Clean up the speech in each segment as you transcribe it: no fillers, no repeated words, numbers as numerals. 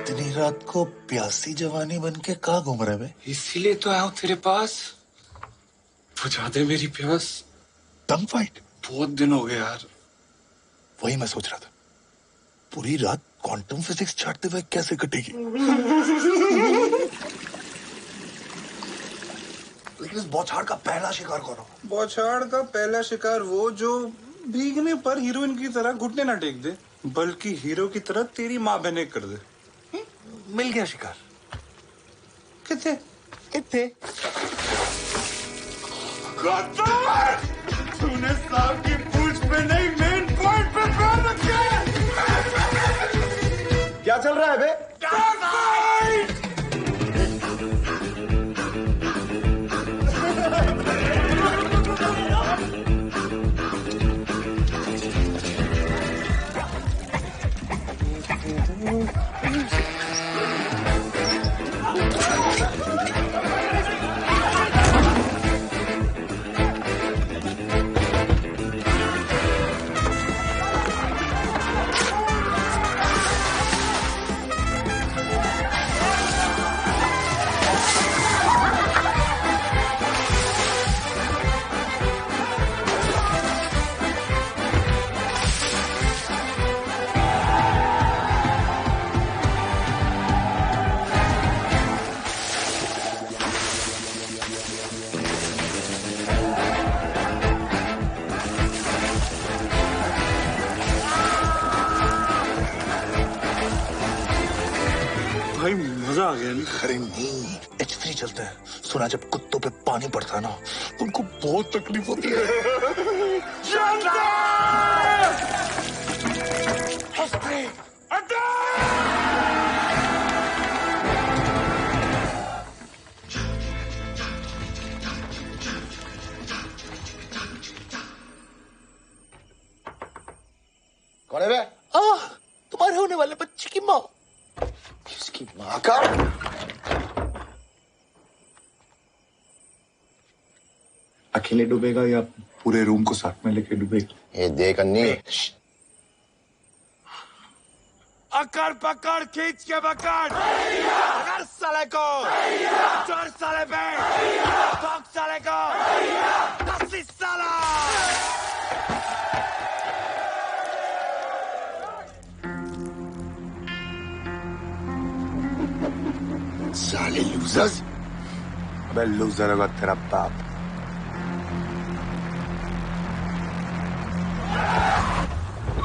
इतनी रात को प्यासी जवानी बन के कहाँ घूम रहे बे? इसीलिए तो आया हूँ तेरे पास। बुझा दे मेरी प्यास। टंग फाइट? बहुत दिन हो गए यार। वही मैं सोच रहा था, पूरी रात क्वांटम फिजिक्स छाटते हुए कैसे कटेगी। लेकिन इस बौछार का पहला शिकार कौन होगा? बौछार का पहला शिकार वो जो भीगने पर हीरोइन की तरह घुटने ना टेक दे, बल्कि हीरो की तरह तेरी माँ बहने कर दे। मिल गया शिकार। कितने कितने? तूने सांप की पूंछ पे नहीं, मेन पॉइंट पे पैर रखे। क्या चल रहा है बे? भाई मजा आ गया नहीं? अरे नहीं, H3 चलता है। सुना जब कुत्तों पे पानी पड़ता है ना, तो उनको बहुत तकलीफ होती है। H3 कौन है बे? तुम्हारे होने वाले बच्चे की माँ। किसकी माँ का? अकेले डूबेगा या पूरे रूम को साथ में लेके डूबेगा? ये देख अन्नी, अकड़ पकड़ खींच के पकड़। पकड़ साले को। चोर साले पे। ठोक साले को। दसी साला। साले लूजर्स। अबे लूजर होगा तेरा बाप।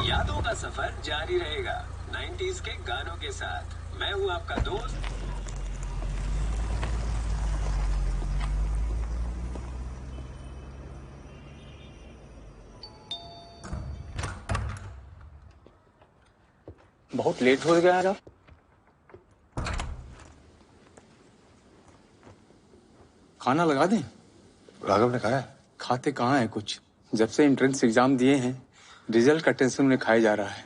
यादों का सफर जारी रहेगा 90s के गानों के साथ। मैं हूँ आपका दोस्त। बहुत लेट हो गया यार। खाना लगा दें? राघव ने कहा है। खाते कहाँ है कुछ। जब से एंट्रेंस एग्जाम दिए हैं, रिजल्ट का टेंशन उन्हें खाया जा रहा है।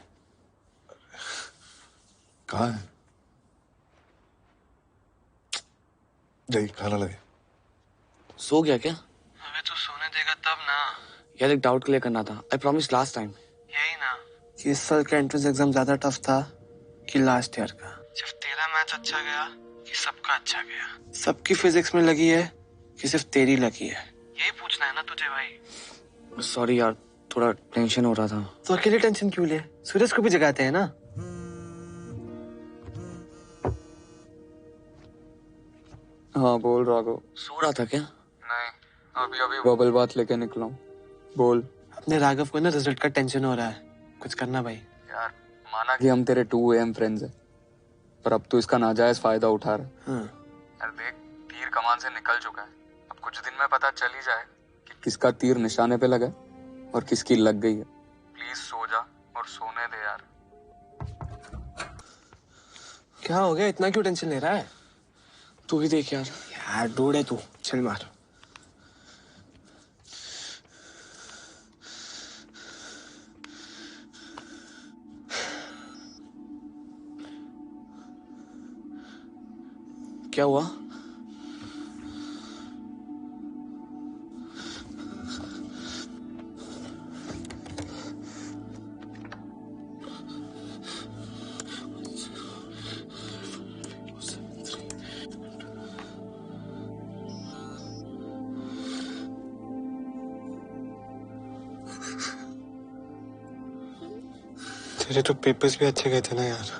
कहाँ है? जाइए खाना लगे। सो गया क्या? अबे तू सोने देगा तब ना। यार एक डाउट क्लियर करना था। I promise last time. यही ना कि इस साल का एंट्रेंस एग्जाम ज्यादा टफ था कि लास्ट ईयर का? सिर्फ तेरा मैच अच्छा गया कि सबका अच्छा गया? सबकी फिजिक्स में लगी है कि सिर्फ तेरी लगी है? यही पूछना है ना तुझे भाई। सॉरी यार, थोड़ा टेंशन हो रहा था। तो अकेले टेंशन क्यों ले? सूरज को भी जगाते हैं ना। हाँ बोल राघव। सो रहा था क्या? नहीं, अभी अभी बबल बात लेके निकला हूँ। बोल। अपने राघव को ना रिजल्ट का टेंशन हो रहा है, कुछ करना भाई। यार माना कि हम तेरे 2 AM फ्रेंड्स हैं, पर अब तू इसका नाजायज फायदा उठा रहा है। हाँ। यार देख, तीर कमान से निकल चुका है। अब कुछ दिन में पता चल ही जाए कि किसका तीर निशाने पे लगा और किसकी लग गई है। प्लीज सो जा और सोने दे यार। क्या हो गया, इतना क्यों टेंशन ले रहा है? तू ही देख यार। यार डूड है तू, चल मार। क्या हुआ? तेरे तो पेपर्स भी अच्छे गए थे ना यार।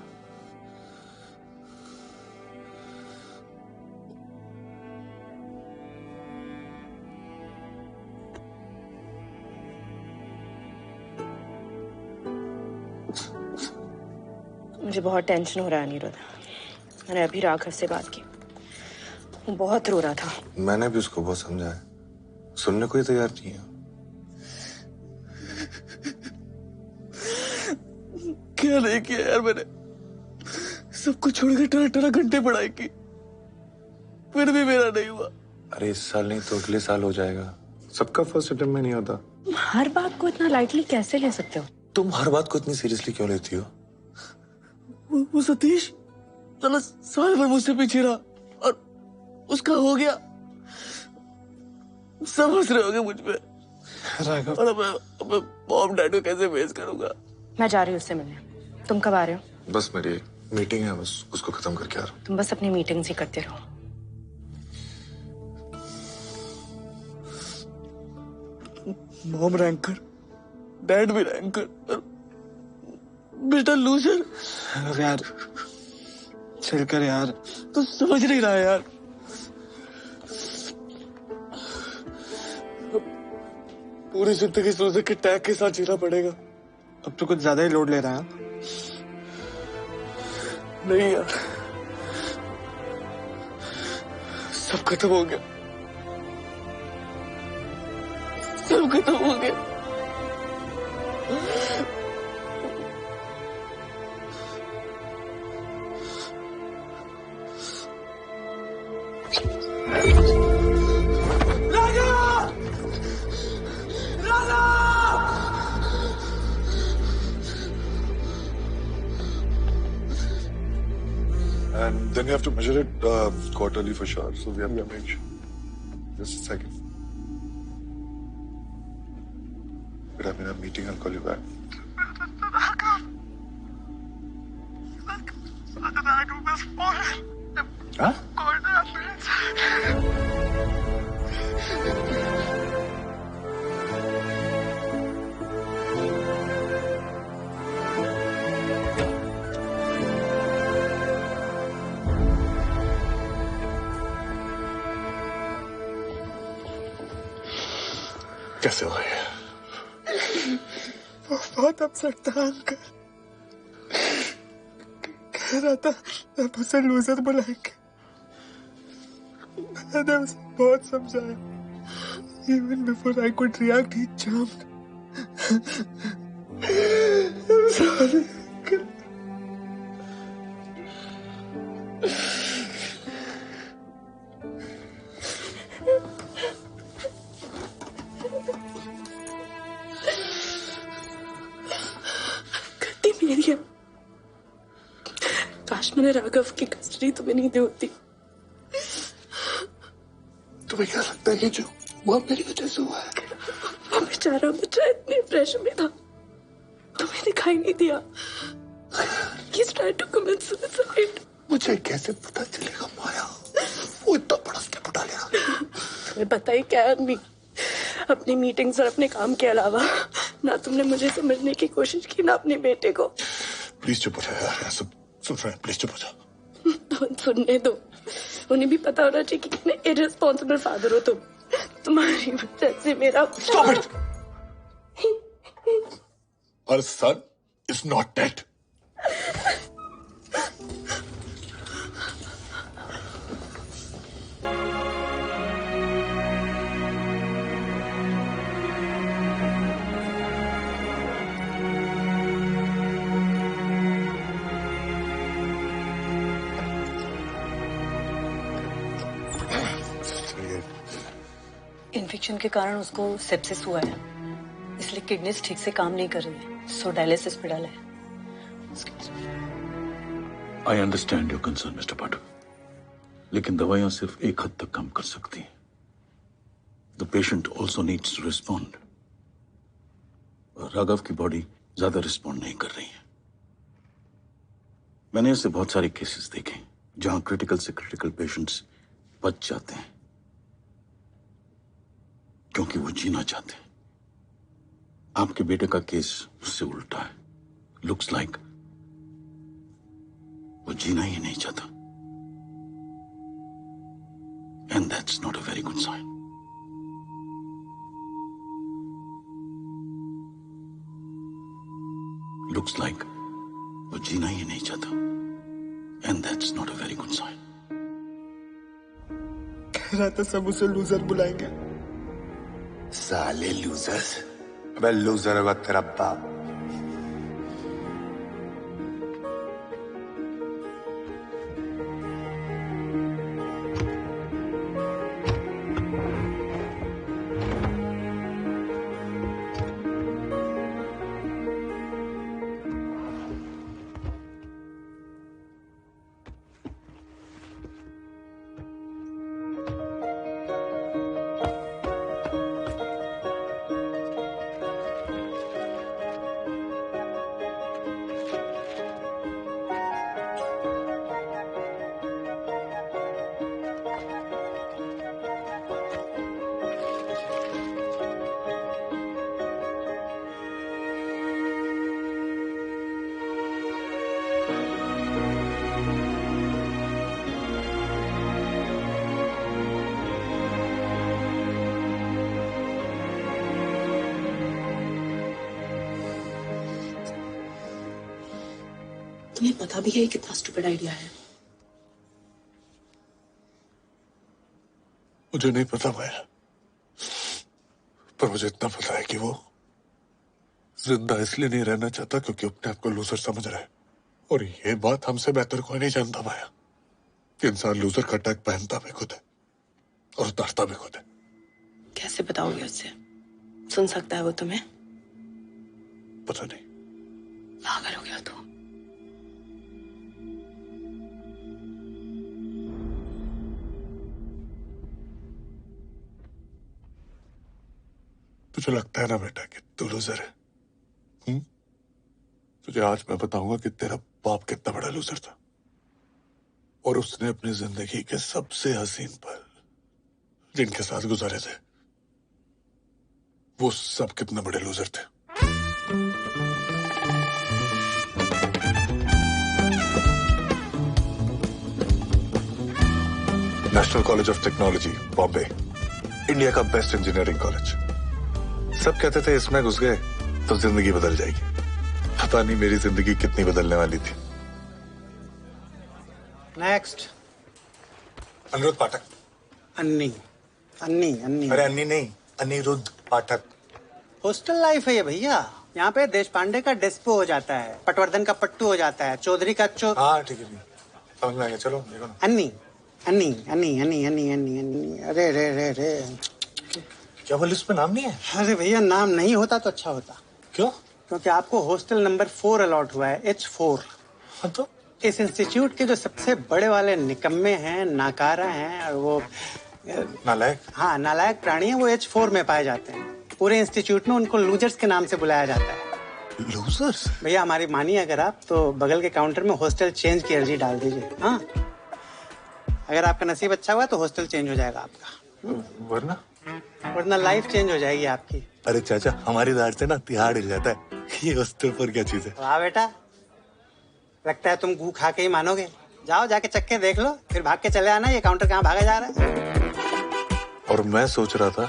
मुझे बहुत टेंशन हो रहा है अनिरुद्ध। मैंने अभी राघव से बात की, वो बहुत रो रहा था। मैंने भी उसको बहुत समझाया, सुनने को ही तैयार नहीं है। क्या नहीं किया यार मैंने, सब कुछ छोड़कर 18 घंटे पढ़ाई की, फिर भी मेरा नहीं हुआ। अरे इस साल नहीं तो अगले साल हो जाएगा। सबका फर्स्ट अटेम्प्ट में नहीं होता। तुम हर बात को इतना लाइटली कैसे ले सकते हो? तुम हर बात को इतनी सीरियसली क्यों लेती हो? वो सतीश साला साल भर मुझसे पीछे रहा और उसका हो गया। सब हंस रहे होंगे मुझ पे। राघव, और अब मॉम डैड को कैसे फेस करूंगा? मैं जा रही हूँ उससे मिलने। तुम कब आ रहे हो? बस मेरी मीटिंग है, बस उसको खत्म करके आ रहा हूँ। तुम बस अपनी मीटिंग्स ही करते रहो। मॉम रैंकर, डैड भी रैंकर, और बेटा लूजर। यार चल कर यार, तू समझ नहीं रहा यार। पूरी जिंदगी लूजर के टैग के साथ जीना पड़ेगा। अब तो कुछ ज्यादा ही लोड ले रहा है। नहीं यार, सब खत्म हो गया, सब खत्म हो गया। And then you have to measure it quarterly for sure. So we have to make sure. Just a second. But I'm in a meeting. I'll call you back. Huh? कैसे हो गए? बहुत अपसेट था अंकल। कह रहा था अब उसे लूजर बुलाएंगे। मैंने उसे बहुत समझाया। Even before I could react, he jumped. I'm sorry, uncle. गलती मेरी है। काश मैंने राघव की कस्टडी तुम्हें नहीं दी होती। तुम्हें क्या लगता है कि जो वो मेरी वजह से हुआ है? वो बेचारा बच्चा इतने प्रेशर में था, तुम्हें दिखाई नहीं दिया। He's trying to commit suicide. मुझे कैसे पता चलेगा माया? वो इतना बड़ा स्टेप उठा लिया। तुम्हें पता ही क्या आदमी, अपनी मीटिंग्स और अपने काम के अलावा ना तुमने मुझे समझने की कोशिश की, ना अपने बेटे को। प्लीज चुप हो जाओ यार, सब सुन रहे हैं, प्लीज चुप हो जाओ। तो सुनने दो, उन्हें भी पता होना चाहिए कि कितने इररिस्पॉन्सिबल फादर हो तुम। तुम्हारी वजह से मेरा Stop it! Our son is not dead. Infection के कारण उसको सेप्सिस हुआ है, इसलिए किडनीज ठीक से काम नहीं कर रही है, सो डायलिसिस पे डाला है। I understand your concern Mister Pathak, लेकिन दवाइयां सिर्फ एक हद तक काम कर सकती हैं। The patient also needs to respond. Raghav की बॉडी ज्यादा रिस्पॉन्ड नहीं कर रही है। मैंने ऐसे बहुत सारे केसेस देखे जहां क्रिटिकल से क्रिटिकल पेशेंट्स बच जाते हैं क्योंकि वो जीना चाहते हैं। आपके बेटे का केस उससे उल्टा है। लुक्स लाइक वो जीना ही नहीं चाहता, and that's not a very good sign. Looks like वो जीना ही नहीं चाहता, and that's not a very good sign. कह रहा था सब उसे लूजर बुलाएंगे। साले लूजर्स। अबे लूजर होगा तेरा बाप। तुम्हें पता भी है ये कितना स्टूपिड आइडिया है। मुझे नहीं पता माया, पर मुझे इतना पता है कि वो जिंदा इसलिए नहीं रहना चाहता क्योंकि अपने आप को लूजर समझ रहा है। और ये बात हमसे बेहतर कोई नहीं जानता माया कि इंसान लूजर का टैग पहनता भी खुद है और उतारता भी खुद है। कैसे बताओगे उससे? सुन सकता है वो तुम्हें? पता नहीं। पागल हो गया तू। तुझे लगता है ना बेटा कि तू लूजर है? तुझे आज मैं बताऊंगा कि तेरा बाप कितना बड़ा लूजर था और उसने अपनी जिंदगी के सबसे हसीन पल जिनके साथ गुजारे थे वो सब कितने बड़े लूजर थे। National college of technology Bombay, India का बेस्ट इंजीनियरिंग कॉलेज। सब कहते थे इसमें घुस गए तो जिंदगी बदल जाएगी। पता नहीं मेरी जिंदगी कितनी बदलने वाली थी। नेक्स्ट। अनिरुद्ध पाठक। अन्नी अन्नी अन्नी। अरे अन्नी नहीं, अनिरुद्ध पाठक। हॉस्टल लाइफ है ये भैया। यहाँ पे देश पांडे का डेस्पो हो जाता है, पटवर्धन का पट्टू हो जाता है, चौधरी का हाँ ठीक है, समझ में आ गया। चलो देखो ना। अन्नी अन्नी अन्नी अन्नी अन्नी अन्नी अन्नी। अरे रे रे रे, क्या वो लिस्ट में नाम नहीं है? अरे भैया नाम नहीं होता तो अच्छा होता। क्यों? क्योंकि आपको हॉस्टल नंबर 4 अलॉट हुआ है, H4। हाँ तो इस इंस्टीट्यूट के जो सबसे बड़े वाले निकम्मे हैं, नाकारा हैं और वो नालायक। हाँ नालायक प्राणी हैं, वो H4 में पाए जाते हैं। पूरे इंस्टीट्यूट में उनको लूजर्स के नाम से बुलाया जाता है। लूजर्स? भैया हमारी मानिए अगर आप तो बगल के काउंटर में हॉस्टल चेंज की अर्जी डाल दीजिए। हाँ अगर आपका नसीब अच्छा हुआ तो हॉस्टल चेंज हो जाएगा आपका, वरना लाइफ चेंज हो जाएगी आपकी। अरे चाचा हमारी दाढ़ से ना तिहाड़ हिल जाता है। ये हॉस्टल पर क्या चीज है? वाह बेटा, लगता है तुम गू खा के ही मानोगे। जाओ जाके चक्के देख लो, फिर भाग के चले आना। ये काउंटर कहाँ भागा जा रहा है? और मैं सोच रहा था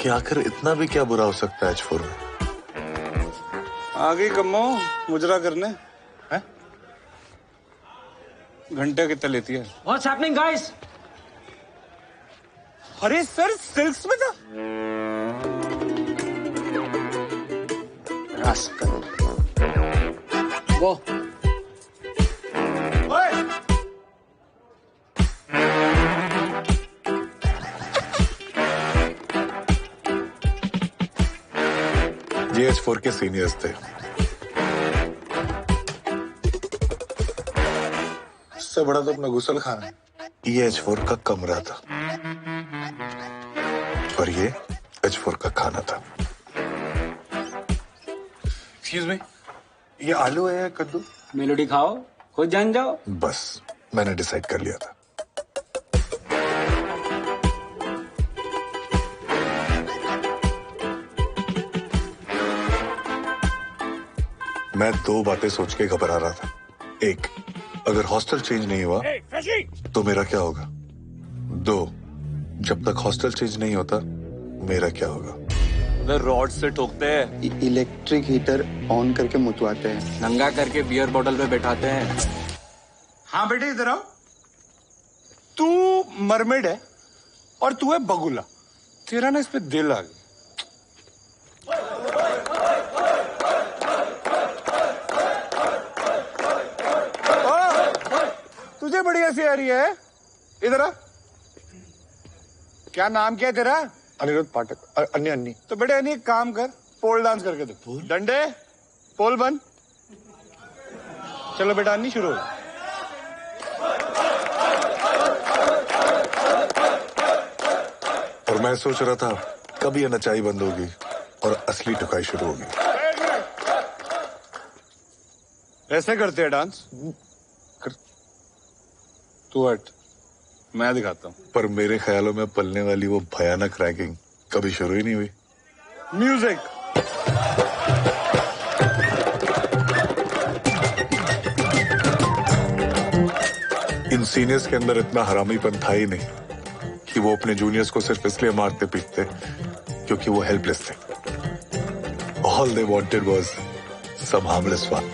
कि आखिर इतना भी क्या बुरा हो सकता है H4 में। आ गई कम्मो मुजरा करने है? घंटे कितने लेती है? What's happening, guys? अरे सर सिल्क्स में था। रास्कल। वो ये H4 के सीनियर्स थे। इससे बड़ा तो अपना गुसल खाना है। ये H4 का कमरा था और ये H4 का खाना था। एक्सक्यूज मी, ये आलू है या कद्दू? मेलोडी खाओ, खुद जान जाओ। बस मैंने डिसाइड कर लिया था। मैं दो बातें सोच के घबरा रहा था। एक, अगर हॉस्टल चेंज नहीं हुआ तो मेरा क्या होगा? दो, जब तक हॉस्टल चेंज नहीं होता मेरा क्या होगा? रॉड से ठोकते हैं, इलेक्ट्रिक हीटर ऑन करके मुतवाते हैं, नंगा करके बियर बोतल पे बैठाते हैं। हाँ बेटे इधर आओ। तू मरमेड है और तू है बगुला। तेरा ना इस पे दिल आ गया। तुझे बड़ी हंसी आ रही है, इधर आ। क्या नाम क्या है तेरा? अनिरुद्ध पाठक। अन्य अन्नी। तो बेटे अन्नी एक काम कर, पोल डांस करके दे। डंडे पोल बन। चलो बेटा अन्नी शुरू हो। और मैं सोच रहा था कब ये नचाई बंद होगी और असली टुकाई शुरू होगी। ऐसे करते हैं डांस? तू हट, मैं दिखाता हूँ। पर मेरे ख्यालों में पलने वाली वो भयानक रैगिंग कभी शुरू ही नहीं हुई। म्यूजिक। इन सीनियर्स के अंदर इतना हरामीपन था ही नहीं कि वो अपने जूनियर्स को सिर्फ इसलिए मारते पीटते क्योंकि वो हेल्पलेस थे। All they wanted was some harmless fun.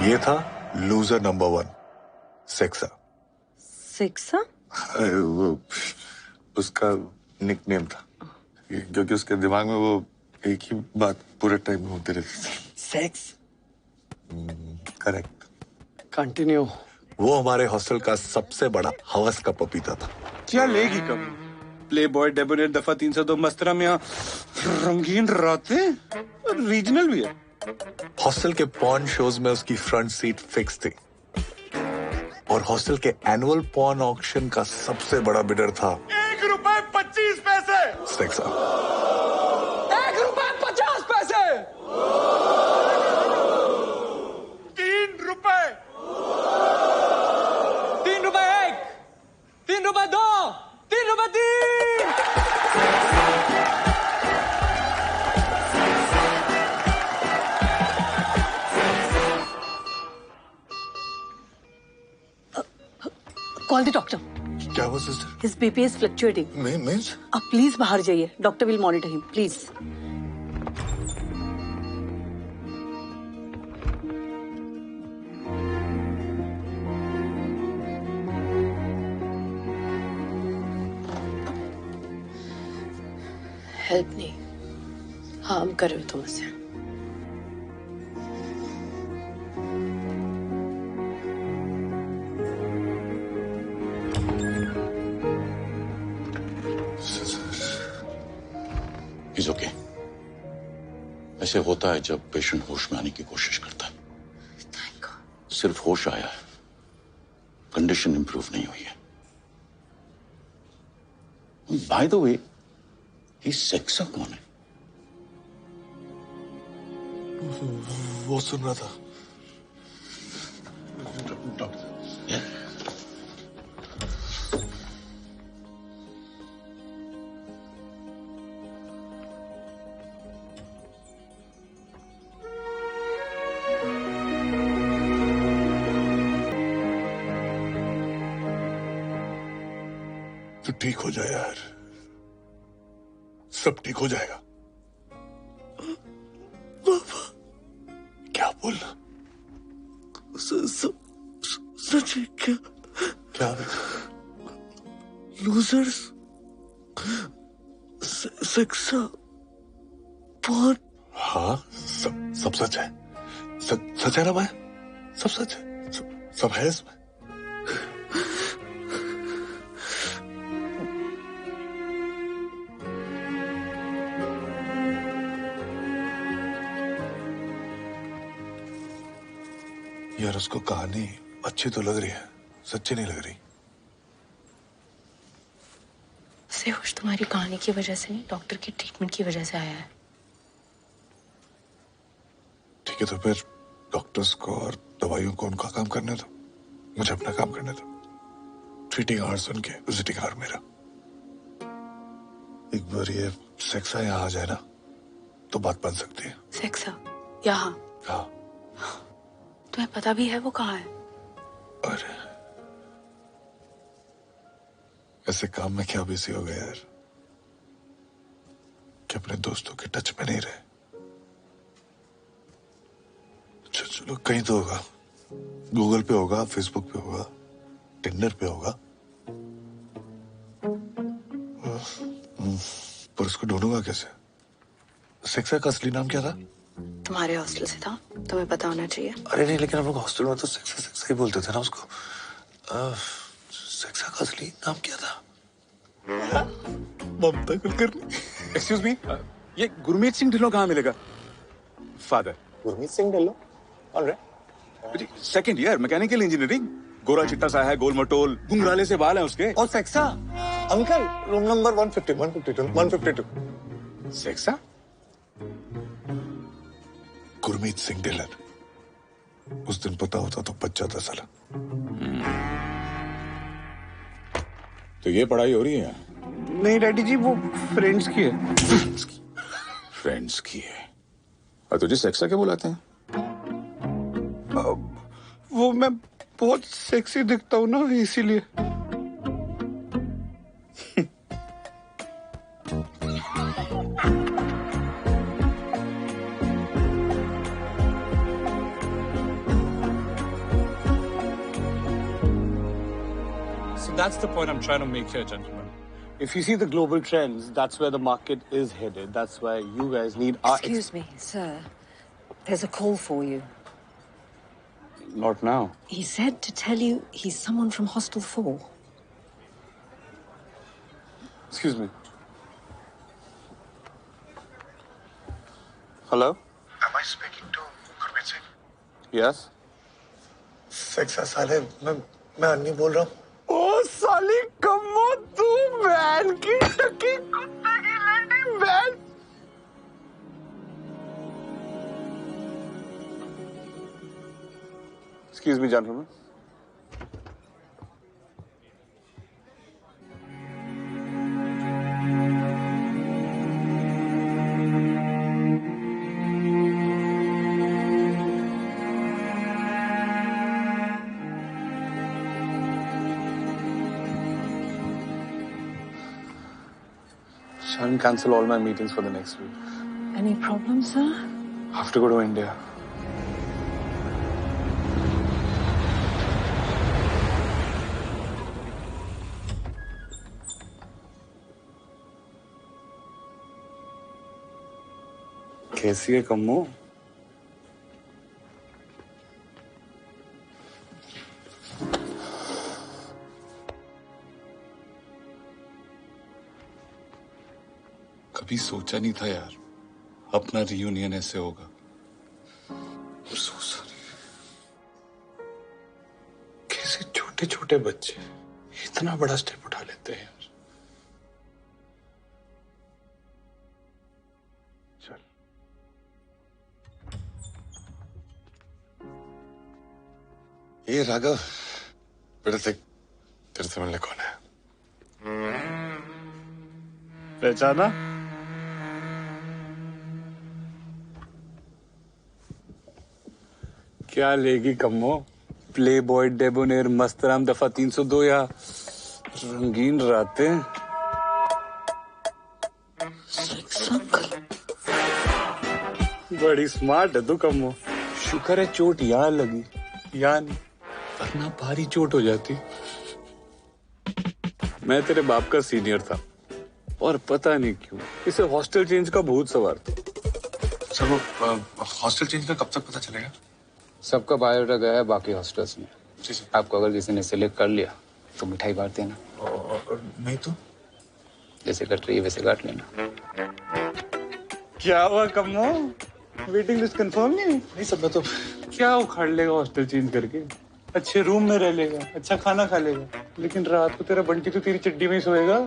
ये था लूजर नंबर 1, सेक्सा। सेक्सा? वो उसका निकनेम था क्योंकि उसके दिमाग में वो एक ही बात पूरे टाइम में होती रहती थी। सेक्स। करेक्ट। कंटिन्यू। वो हमारे हॉस्टल का सबसे बड़ा हवस का पपीता था। क्या लेगी कभी? प्ले बॉय, डेबोनेट, दफा 302, मस्तरा में रंगीन रातें, रीजनल भी है। हॉस्टल के पॉर्न शोज में उसकी फ्रंट सीट फिक्स थी और हॉस्टल के एनुअल पॉर्न ऑक्शन का सबसे बड़ा बिडर था ₹1.25 सेक्सा। ₹1.50। ₹3। ₹3 ₹1, ₹3 ₹2, ₹3 कॉल द डॉक्टर। क्या हुआ sister? His BP is fluctuating. Means? आप प्लीज बाहर जाइए, doctor will monitor him please. Help नहीं, हार्म कर रहे हो तुम उसे। He's okay. ऐसे होता है जब पेशेंट होश में आने की कोशिश करता है। सिर्फ होश आया है, कंडीशन इंप्रूव नहीं हुई है। बाय द वे, ये सेक्सा कौन है? वो सुन रहा था। तो ठीक हो जाए यार, सब ठीक हो जाएगा। बाबा क्या बोलना? सच है क्या? क्या लूजर्स सेक्सा पॉर्न? हाँ, सब सच है। सच है ना भाई? सब सच है, सब है इसमें। यार उसको कहानी अच्छी तो लग रही है, सच्ची नहीं लग रही। सेहोश तुम्हारी कहानी की वजह से नहीं, डॉक्टर की ट्रीटमेंट की वजह से आया है। ठीक है तो फिर डॉक्टर्स को और दवाइयों को उनका काम करने दो, मुझे अपना काम करने दो। ट्रीटिंग आवर्स उनके, विजिटिंग आवर मेरा। एक बार ये सेक्सा यहाँ आ जाए ना, तो बात बन सकती है। सेक्सा यहाँ? हाँ। तुम्हें पता भी है वो कहाँ है? अरे ऐसे काम में क्या बिजी हो गया यार कि अपने दोस्तों के टच में नहीं रहे। चलो कहीं तो होगा, गूगल पे होगा, फेसबुक पे होगा, टिंडर पे होगा, पर उसको ढूंढूंगा कैसे? सेक्सा का असली नाम क्या था? तुम्हारे हॉस्टल से था, तुम्हें पता होना चाहिए। अरे नहीं, लेकिन हम लोग हॉस्टल में तो सेक्सा सेक्सा ही बोलते थे ना उसको। सेक्सा का असली नाम क्या था? ममता कुलकर्णी। एक्सक्यूज मी, ये गुरमीत सिंह ढिल्लों कहाँ मिलेगा? Father Gurmeet Singh Dhillon? Alright. Second year mechanical engineering, गोरा चिट्टा सा है, गोल मटोल, घुंघराले से बाल हैं उसके। और सेक्सा? Uncle room number 152। सेक्सा? गुरमीत सिंह ढिल्लन। उस दिन पता होता तो बच जाता साला। तो ये पढ़ाई हो रही है? नहीं डैडी जी, वो फ्रेंड्स की है। फ्रेंड्स की है? और तुझे सेक्सा क्या बुलाते हैं? वो मैं बहुत सेक्सी दिखता हूँ ना, इसीलिए। So that's the point I'm trying to make here, gentlemen. If you see the global trends, that's where the market is headed. That's why you guys need our... Excuse me, sir. There's a call for you. Not now. He said to tell you he's someone from Hostel 4. Excuse me. Hello? Am I speaking to Gurmeet Singh? Yes? सेक्सा साले, मैं अन्नी बोल रहा हूँ। ओ साली कम्मो, तू van की टकी कुत्ते की लेडी वैन। Excuse me, gentlemen. Shan, cancel all my meetings for the next week. Any problem, sir? I have to go to India. कैसी है कम्मो? कभी सोचा नहीं था यार अपना रियूनियन ऐसे होगा। कैसे छोटे छोटे बच्चे इतना बड़ा स्टेप उठा लेते हैं यार। चल ये राघव, बेटा देख, तेरे से मिलने कौन है? पहचाना? क्या लेगी कम्मो? प्ले बॉय, डेबोनेर, मस्तराम दफा 302 या रंगीन रातें? बड़ी स्मार्ट है तू कम्मो। शुक्र है चोट यहाँ लगी, यहाँ नहीं, वरना भारी चोट हो जाती। मैं तेरे बाप का सीनियर था और पता नहीं क्यों इसे हॉस्टल चेंज का भूत सवार था। चलो हॉस्टल चेंज का कब तक पता चलेगा? सबका बायोडाटा गया है बाकी हॉस्टल्स में। आपको अगर किसी ने सिलेक्ट कर लिया तो मिठाई बांट देना। नहीं तो जैसे कट रही है वैसे काट लेना। क्या हुआ कम्मो? वेटिंग लिस्ट कंफर्म नहीं सब में तो क्या उखाड़ लेगा हॉस्टल चेंज करके? अच्छे रूम में रह लेगा, अच्छा खाना खा लेगा, लेकिन रात को तेरा बंटी तो तेरी चड्डी में ही सोएगा।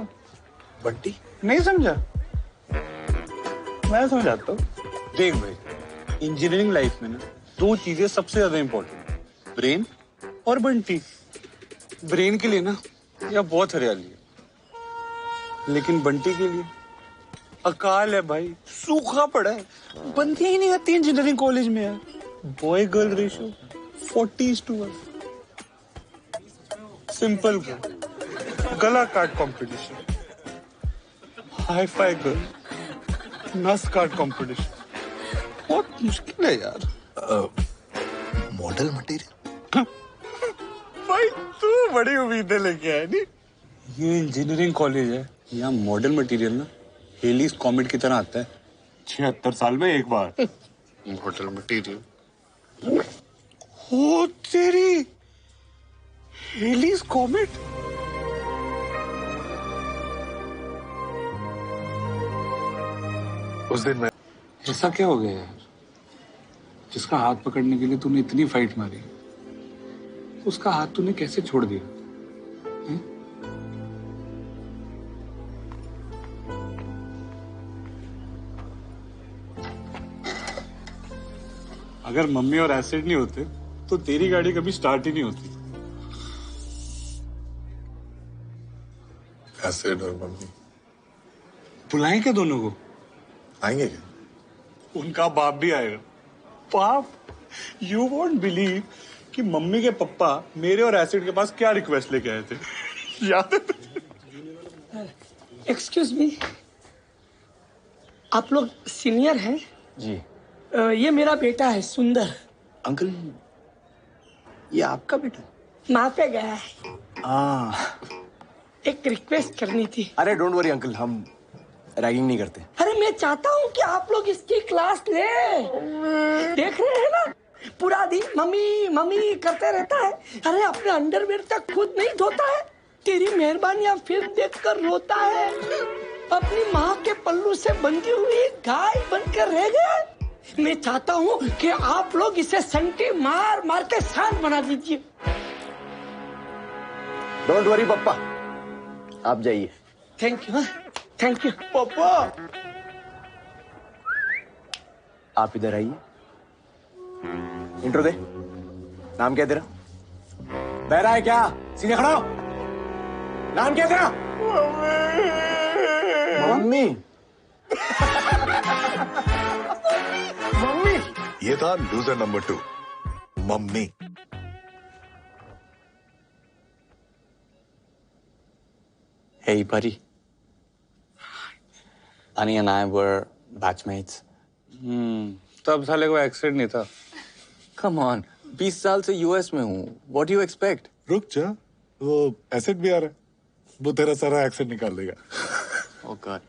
बंटी? नहीं समझा? मैं समझाता हूँ। देख भाई, इंजीनियरिंग लाइफ में ना दो चीजें सबसे ज्यादा इंपॉर्टेंट, ब्रेन और बंटी। ब्रेन के लिए ना यहाँ बहुत हरियाली है, लेकिन बंटी के लिए अकाल है भाई, सूखा पड़ा है, बंदियां ही नहीं आती इंजीनियरिंग कॉलेज में यार। Boy girl ratio 40:1। Simple girl, गला काट कंपटीशन, हाई फाई गर्ल, नस काट कंपटीशन। बहुत मुश्किल है यार। मॉडल मटेरियल भाई तू बड़ी उम्मीदें लेके आया नहीं। ये इंजीनियरिंग कॉलेज है, यहाँ मॉडल मटेरियल ना हेलीज कॉमेट की तरह आता है 76 साल में एक बार। मॉडल मटेरियल ओ तेरी, हेलीज कॉमेट। उस दिन मैं ऐसा क्या हो गया यार, जिसका हाथ पकड़ने के लिए तूने इतनी फाइट मारी, उसका हाथ तूने कैसे छोड़ दिया? अगर मम्मी और एसिड नहीं होते तो तेरी गाड़ी कभी स्टार्ट ही नहीं होती। एसिड और मम्मी बुलाएं क्या दोनों को? आएंगे क्या? उनका बाप भी आएगा। बाप, यू वोंट बिलीव कि मम्मी के पप्पा मेरे और एसिड के पास क्या रिक्वेस्ट लेके आए थे। याद है? एक्सक्यूज मी, आप लोग सीनियर हैं? जी। ये मेरा बेटा है सुंदर। अंकल, ये आपका बेटा? माँ पे गया है। एक रिक्वेस्ट करनी थी। अरे डोंट वरी अंकल, हम रैगिंग नहीं करते। अरे मैं चाहता हूँ कि आप लोग इसकी क्लास ले। देख रहे हैं ना, पूरा दिन मम्मी मम्मी करते रहता है। अरे अपने अंडरवेयर तक खुद नहीं धोता है। तेरी मेहरबानियां फिल्म देखकर रोता है। अपनी माँ के पल्लू से बंधी हुई गाय बनकर रह गया। मैं चाहता हूँ कि आप लोग इसे संटी मार मार के शांत बना दीजिए। डोंट वरी पप्पा, आप जाइए। थैंक यू, थैंक यू पापा। आप इधर आइए, इंट्रो दे। नाम क्या तेरा? बहरा है क्या? सीधे खड़ा हो। नाम क्या तेरा? मम्मी। मम्मी। ये था loser number 2, mummy. Hey buddy, Annie and I were batchmates. तब साले को एक्सीडेंट नहीं था। Come on, 20 साल से यूएस में हूँ। What do you expect? रुक जा, वो एसिड भी आ रहा है, वो तेरा सारा एक्सेंट निकाल देगा। Oh God,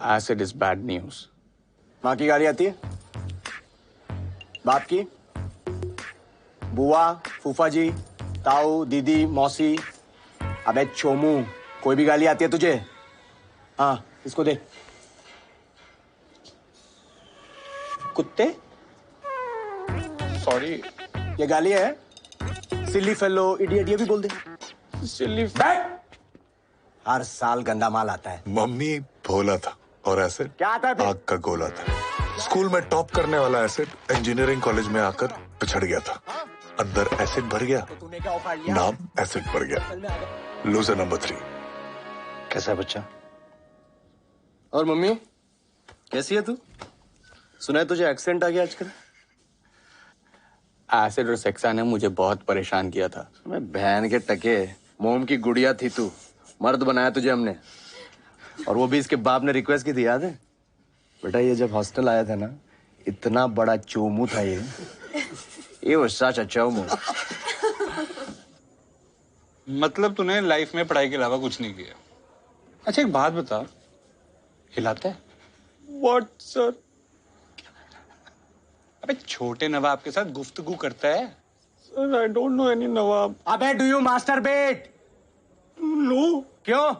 acid is bad news. माँ की गाली आती है? बाप की? बुआ, फूफा जी, ताऊ, दीदी, मौसी। अबे चोमू, कोई भी गाली आती है तुझे? हाँ, इसको दे। कुत्ते? सॉरी। ये गाली है? सिली फेलो, इडियट, ये भी बोल दे। सिली। हर साल गंदा माल आता है। मम्मी भोला था और एसिड क्या आता है? आग का गोला था। स्कूल में टॉप करने वाला एसिड इंजीनियरिंग कॉलेज में आकर पिछड़ गया था। अंदर एसिड भर गया, नाम एसिड पड़ गया। Loser number 3। कैसा है बच्चा? और मम्मी कैसी है तू? सुना है तुझे एक्सेंट आ गया आजकल। एसिड और सेक्सा ने मुझे बहुत परेशान किया था। मैं बहन के टके, मोम की गुड़िया थी तू। मर्द बनाया तुझे हमने, और वो भी इसके बाप ने रिक्वेस्ट की थी, याद है? बेटा ये जब हॉस्टल आया था ना, इतना बड़ा चोमू था ये वो सच अच्छा चोमू। मतलब तूने लाइफ में पढ़ाई के अलावा कुछ नहीं किया। अच्छा एक बात बता, हिलाता है? What sir? अबे छोटे नवाब के साथ गुफ्तगू करता है? Sir, I don't know any नवाब। अबे do you masturbate? No। क्यों?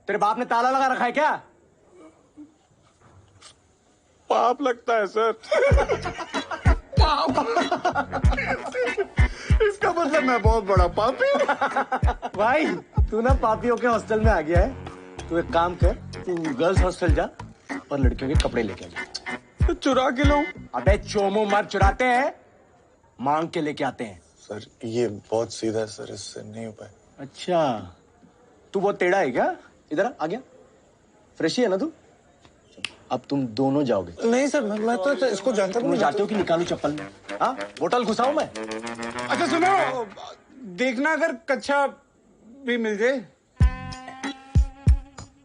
तेरे बाप ने ताला लगा रखा है क्या? पाप लगता है सर। इसका मतलब मैं बहुत बड़ा पापी। भाई तू ना पापियों के हॉस्टल में आ गया है। तू एक काम कर, तू गर्ल्स हॉस्टल जा और लड़कियों के कपड़े लेके आ। तो चुरा के लाऊं? अबे चोमू मर चुराते हैं, मांग के लेके आते हैं। सर ये बहुत सीधा है सर, इससे नहीं हो पाए। अच्छा तू बहुत टेढ़ा है क्या? इधर आ गया। फ्रेश ही है ना तू? अब तुम दोनों जाओगे। नहीं सर, मैं तो इसको जानता तुम हूँ। जाते हो कि निकालू चप्पल में? हाँ, बोतल घुसाऊं मैं? अच्छा सुनो, देखना अगर कच्चा भी मिल जाए।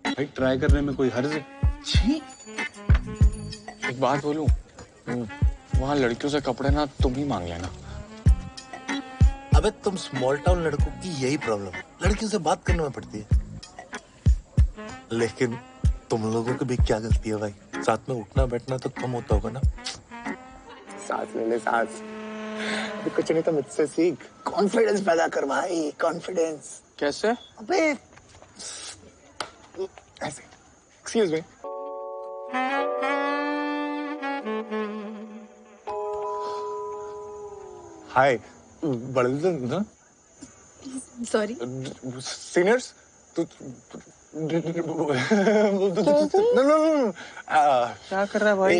भाई ट्राई करने में कोई हर्ज है? छी। एक बात बोलूं, वहाँ लड़कियों से कपड़े ना तुम ही मांग लेना। अबे तुम स्मॉल टाउन लड़कों की यही प्रॉब्लम है, लड़कियों से बात करने में पड़ती है। लेकिन तुम लोगों की भी क्या गलती है भाई, साथ में उठना बैठना तो कम होता होगा ना। सांस ले ले सांस, कुछ नहीं तो मुझसे सीख, कॉन्फिडेंस पैदा कर भाई, कॉन्फिडेंस। कैसे? अबे ऐसे। Excuse me. हाय, बड़े ना सॉरी। सीनियर्स तो नो क्या कर रहा है भाई?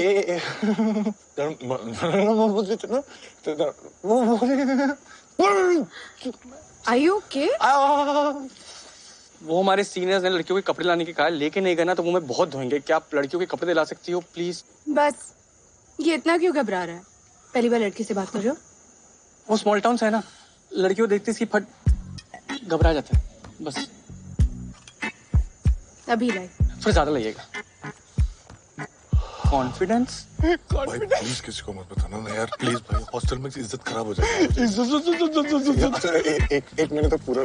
Are you okay? वो हमारे सीनियर्स ने लड़कियों के कपड़े लाने के कहा, लेके नहीं गए ना तो वो मैं बहुत धोएंगे। क्या आप लड़कियों के कपड़े दिला सकती हो प्लीज? बस ये इतना क्यों घबरा रहा है? पहली बार लड़की से बात कर रहे हो? वो स्मॉल टाउन से है ना, लड़कियों देखती इसकी फट घबरा जाता है बस। अभी लाई। फिर ज्यादा लगेगा। कॉन्फिडेंस? भाई प्लीज किसी को मत बताना ना यार, प्लीज भाई, हॉस्टल में इज्जत खराब हो जाएगी। एक महीने तो पूरा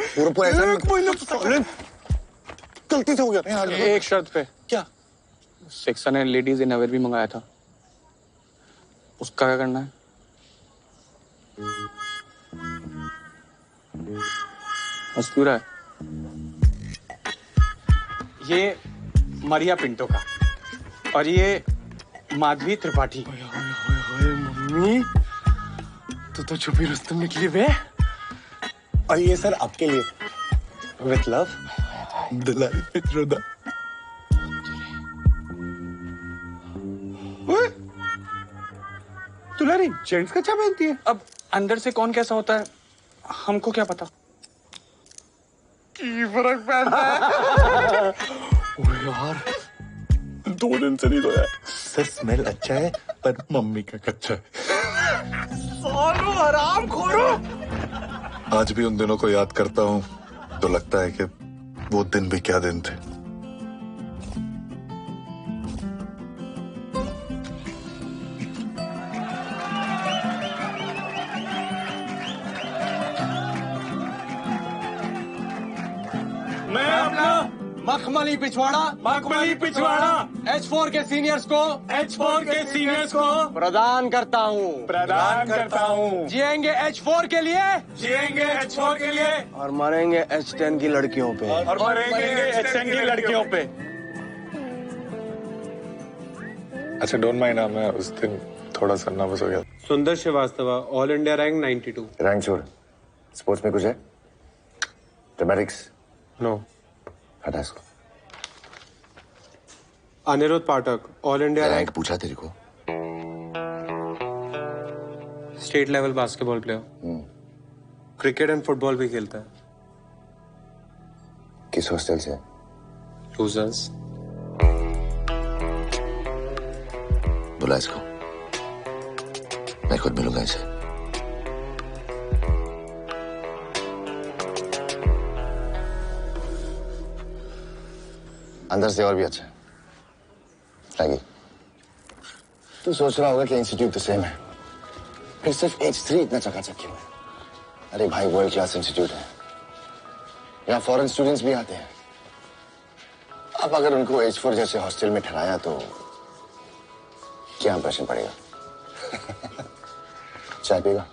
ऐसा गलती से हो गया यार। एक शर्त पे। क्या? सेक्शन ने लेडीज इनअवेयर भी मंगाया था, उसका क्या करना है? बस क्यों रहा है? ये मारिया पिंटो का और ये माधवी त्रिपाठी। मम्मी तो छुपी रुस्तम निकली बे। और ये सर आपके लिए with love Dulari Pitroda. Dulari gents का क्या पहनती है? अब अंदर से कौन कैसा होता है हमको क्या पता। की फर्क पड़ता है? ओह यार, 2 दिन से नहीं धोया। सर स्मेल अच्छा है पर मम्मी का कच्चा है। सोनू हराम खोरो। आज भी उन दिनों को याद करता हूँ तो लगता है कि वो दिन भी क्या दिन थे। मैं अपना मखमली पिछवाड़ा H4 के सीनियर्स को प्रदान करता हूँ। जिएंगे H4 के लिए और मरेंगे H10 की लड़कियों पे। अच्छा डोंट माइंड, मैं उस दिन थोड़ा सा नर्वस हो गया। Sundar Srivastava, all India rank 92। Rank छोड़, स्पोर्ट्स में कुछ है? टेमेटिक्स? नो। हटा इसको। Aniruddh Pathak, all India rank पूछा तेरे को? State level basketball player, cricket and football भी खेलता है। किस हॉस्टल से? लूजर्स। बुला इसको, मैं खुद मिलूंगा इसे। अंदर से और भी अच्छा है। लगी तू सोच रहा होगा कि इंस्टीट्यूट तो सेम है, फिर सिर्फ H3 इतना चकाचक क्यों है? अरे भाई वर्ल्ड क्लास इंस्टीट्यूट है, यहाँ फॉरेन स्टूडेंट्स भी आते हैं। अब अगर उनको H4 जैसे हॉस्टल में ठहराया तो क्या इंप्रेशन पड़ेगा? चाय पीगा?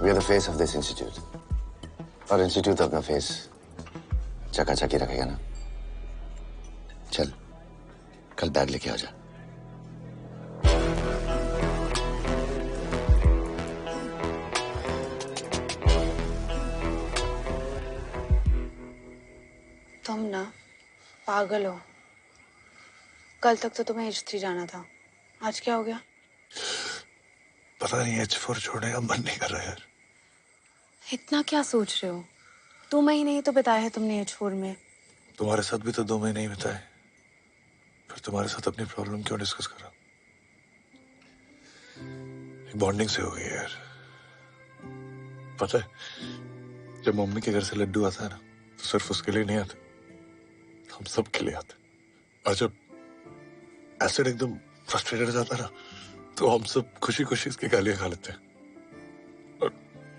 We are the face of this institute. और इंस्टीट्यूट अपना फेस चकाचक ही रखेगा ना। चल कल बैग लेके आ जा। तुम ना पागल हो। कल तक तो तुम्हें H3 जाना था, आज क्या हो गया? पता नहीं H4 छोड़ने का मन नहीं कर रहा यार। इतना क्या सोच रहे हो? 2 महीने ही तो बिताए हैं तुमने H4 में। तुम्हारे साथ भी तो 2 महीने ही बिताए, फिर तुम्हारे साथ अपनी प्रॉब्लम क्यों डिस्कस कर रहा हूँ? एक बॉन्डिंग से हो गई यार। पता है, जब मम्मी के घर से लड्डू आता है ना, तो सिर्फ उसके लिए नहीं आते, हम सब के लिए आते। और जब एसिड एकदम फ्रस्ट्रेटेड हो जाता है ना, तो हम सब खुशी खुशी इसकी गालियां खा लेते हैं। और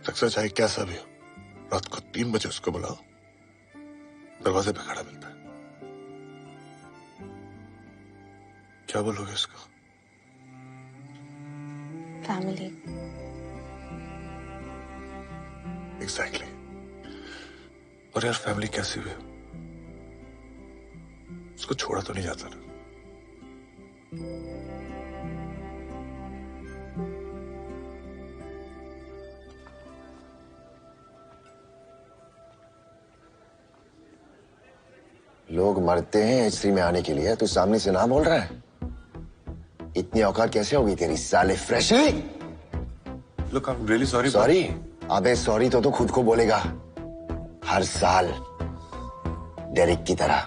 अक्सर चाहे कैसा भी हो, रात को 3 बजे उसको बुलाओ, दरवाजे पे खड़ा मिलता है। क्या बोलोगे उसको? फैमिली। एग्जैक्टली। और यार फैमिली कैसी भी हो, उसको छोड़ा तो नहीं जाता ना। लोग मरते हैं H3 में आने के लिए, तू सामने से ना बोल रहा है? इतनी औकात कैसे होगी तेरी साले freshly? Look, I'm really sorry. Sorry? अबे सॉरी तो खुद को बोलेगा। हर साल डेरिक की तरह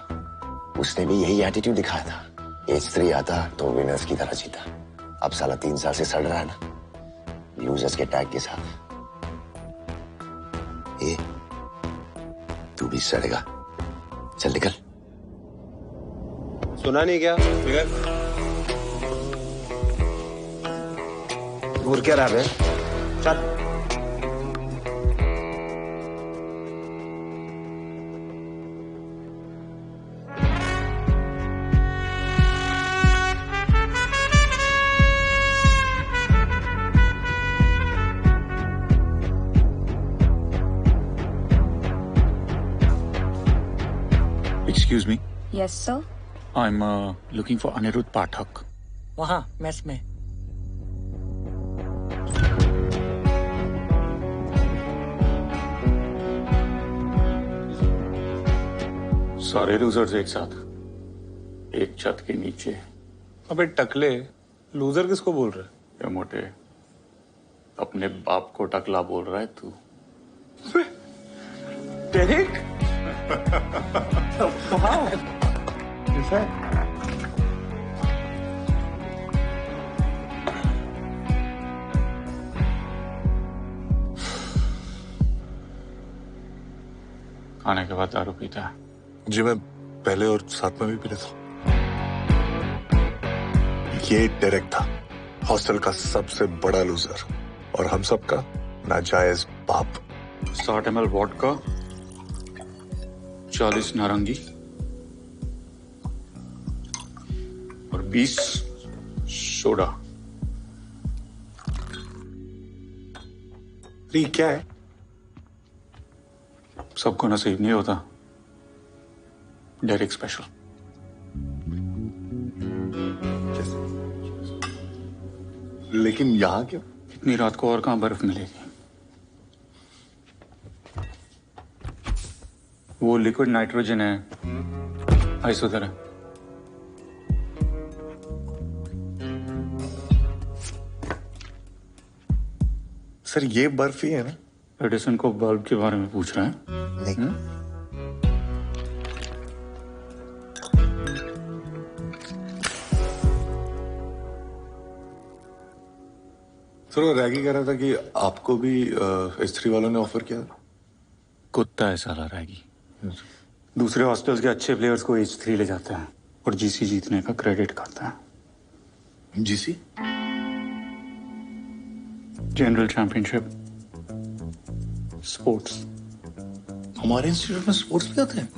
उसने भी यही एटीट्यूड दिखाया था। H3 आता तो विनर्स की तरह जीता। अब साला 3 साल से सड़ रहा है ना, लूजर्स के टैग के साथ। ए, तू भी सड़ेगा। चल निकल। सुना नहीं क्या? घूर क्या रहा है? चल। Excuse me. Yes, sir. I'm looking for Anirudh Pathak. वहाँ मैस में। सारे लूजर्स एक साथ, एक छत के नीचे। अबे टकले, लूजर किसको बोल रहे? या मोटे, अपने बाप को टकला बोल रहा है तू। डेरिक? खाने के बाद दारू पीता है? जी मैं पहले और साथ में भी पी लेता हूँ। ये डेरेक था, हॉस्टल का सबसे बड़ा लूजर और हम सबका नाजायज बाप। 60 ml वोडका, 40 नारंगी और 20 सोडा। क्या है? सबको नसीब नहीं होता, डेरिक स्पेशल। लेकिन यहाँ क्यों? इतनी रात को और कहाँ बर्फ मिलेगी? वो लिक्विड नाइट्रोजन है, आइस उधर है। सर ये बर्फ ही है ना? एडिसन को बल्ब के बारे में पूछ रहा है? नहीं। सर वो रैगी कह रहा था कि आपको भी H3 वालों ने ऑफर किया। कुत्ता है साला रैगी। दूसरे हॉस्टल्स के अच्छे प्लेयर्स को H3 ले जाता है और जीसी जीतने का क्रेडिट खाता है। जीसी? General championship sports. हमारे इंस्टीट्यूट में स्पोर्ट्स भी होते हैं?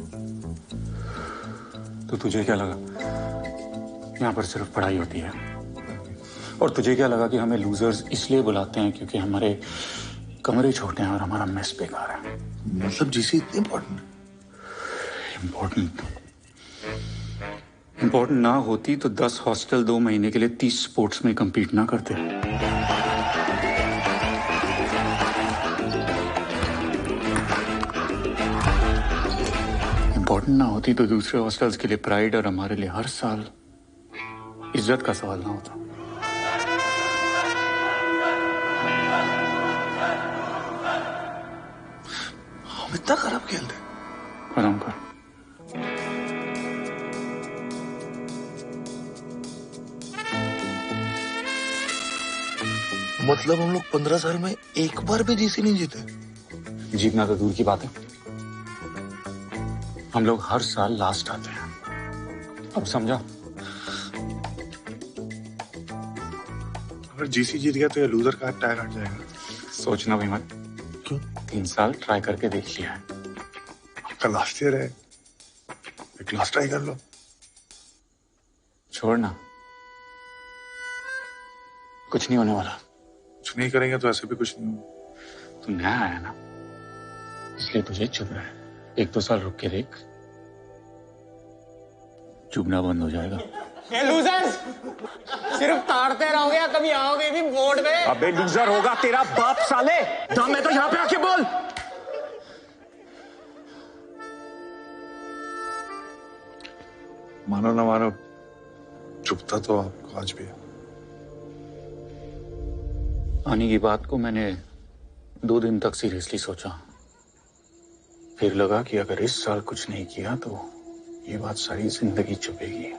तो तुझे क्या लगा यहाँ पर सिर्फ पढ़ाई होती है? और तुझे क्या लगा कि हमें लूजर्स इसलिए बुलाते हैं क्योंकि हमारे कमरे छोटे हैं और हमारा मेस बेकार है? मतलब जीसी इतनी इम्पोर्टेंट? इम्पोर्टेंट ना होती तो 10 हॉस्टल 2 महीने के लिए 30 स्पोर्ट्स में compete ना करते। इम्पोर्टेंट ना होती तो दूसरे हॉस्टल्स के लिए प्राइड और हमारे लिए हर साल इज्जत का सवाल ना होता। हम इतना खराब खेलते? आराम कर। मतलब हम लोग 15 साल में एक बार भी जीसी नहीं जीते? जीतना तो दूर की बात है, हम लोग हर साल लास्ट आते हैं। अब समझा? अगर जीसी जीत गया तो ये लूजर का टैग हट जाएगा। सोचना भी मत। क्यों? 3 साल ट्राई करके देख लिया है। आपका लास्ट ईयर है, एक लास्ट ट्राई कर लो। छोड़ना, कुछ नहीं होने वाला। कुछ नहीं करेंगे तो ऐसे भी कुछ नहीं होगा। तू नया आया ना, इसलिए तुझे चुभ रहा है। 1-2 साल रुक के देख, चुभना बंद हो जाएगा। ये लूजर्स सिर्फ ताड़ते रहोगे या कभी आओगे भी बोर्ड में? अबे लूजर होगा तेरा बाप साले। दम है तो यहाँ पे आके बोल। मानो ना मानो, चुपता तो आपको आज भी है। आने की बात को मैंने 2 दिन तक सीरियसली सोचा, फिर लगा कि अगर इस साल कुछ नहीं किया तो ये बात सारी जिंदगी चुभेगी।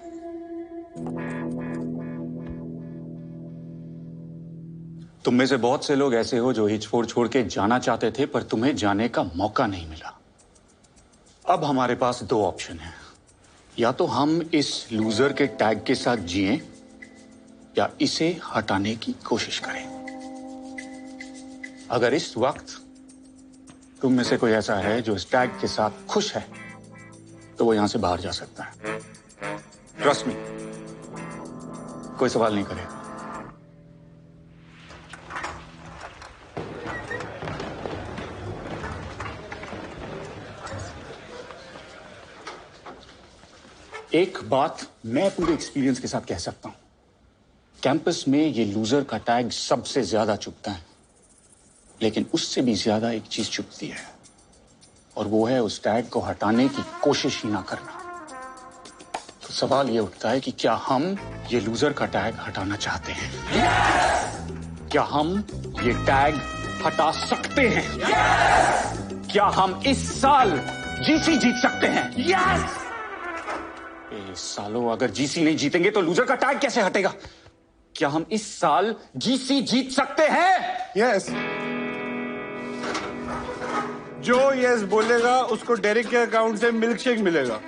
तुम में से बहुत से लोग ऐसे हो जो हिचफोड़ छोड़ के जाना चाहते थे, पर तुम्हें जाने का मौका नहीं मिला। अब हमारे पास 2 ऑप्शन हैं, या तो हम इस लूजर के टैग के साथ जिएं या इसे हटाने की कोशिश करें। अगर इस वक्त तुम में से कोई ऐसा है जो इस टैग के साथ खुश है तो वो यहां से बाहर जा सकता है। ट्रस्ट मी, कोई सवाल नहीं करेगा। एक बात मैं पूरे एक्सपीरियंस के साथ कह सकता हूं, कैंपस में ये लूजर का टैग सबसे ज्यादा चुभता है, लेकिन उससे भी ज्यादा एक चीज चुभती है, और वो है उस टैग को हटाने की कोशिश ही ना करना। तो सवाल ये उठता है कि क्या हम ये लूजर का टैग हटाना चाहते हैं? क्या हम ये टैग हटा सकते हैं? क्या हम इस साल जीसी जीत सकते हैं? सालों, अगर जीसी नहीं जीतेंगे तो लूजर का टैग कैसे हटेगा? क्या हम इस साल जीसी जीत सकते हैं? यस। जो यस बोलेगा उसको डेरिक के अकाउंट से मिल्क शेक मिलेगा।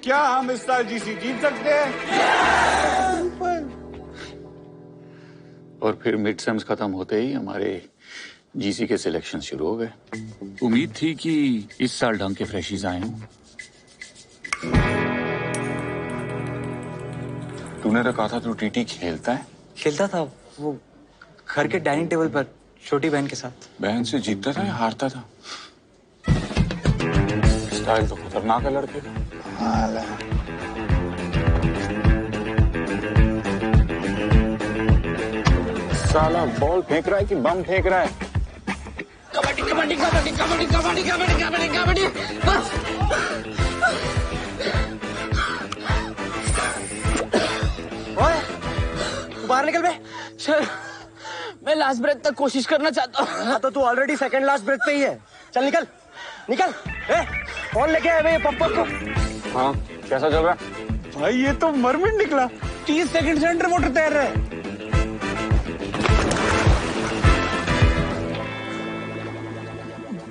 क्या हम इस साल जीसी जीत सकते हैं? और फिर मिड सेम्स खत्म होते ही हमारे जीसी के सिलेक्शन शुरू हो गए। उम्मीद थी कि इस साल ढंग के फ्रेशीज आए हों। तूने तो कहा था तू टीटी खेलता है। खेलता था वो घर के डाइनिंग टेबल पर छोटी बहन के साथ। बहन से जीतता था या हारता था? स्टाइल तो खतरनाक है लड़के का। साला बॉल फेंक रहा है कि बम फेंक रहा है? कबड्डी कबड्डी कबड्डी कबड्डी कबड्डी कबड्डी कबड्डी कबड्डी बस। ओए, तू बाहर निकल बे। सर, मैं लास्ट ब्रेथ तक कोशिश करना चाहता हूँ। हाँ तो तू ऑलरेडी सेकंड लास्ट ब्रेथ पे ही है। चल निकल निकल। कौन लेके आए भाई पप्पा को? हाँ, कैसा चल रहा है? भाई ये तो मरमिट निकला। 30 सेकंड से अंडर वाटर तैर रहा है।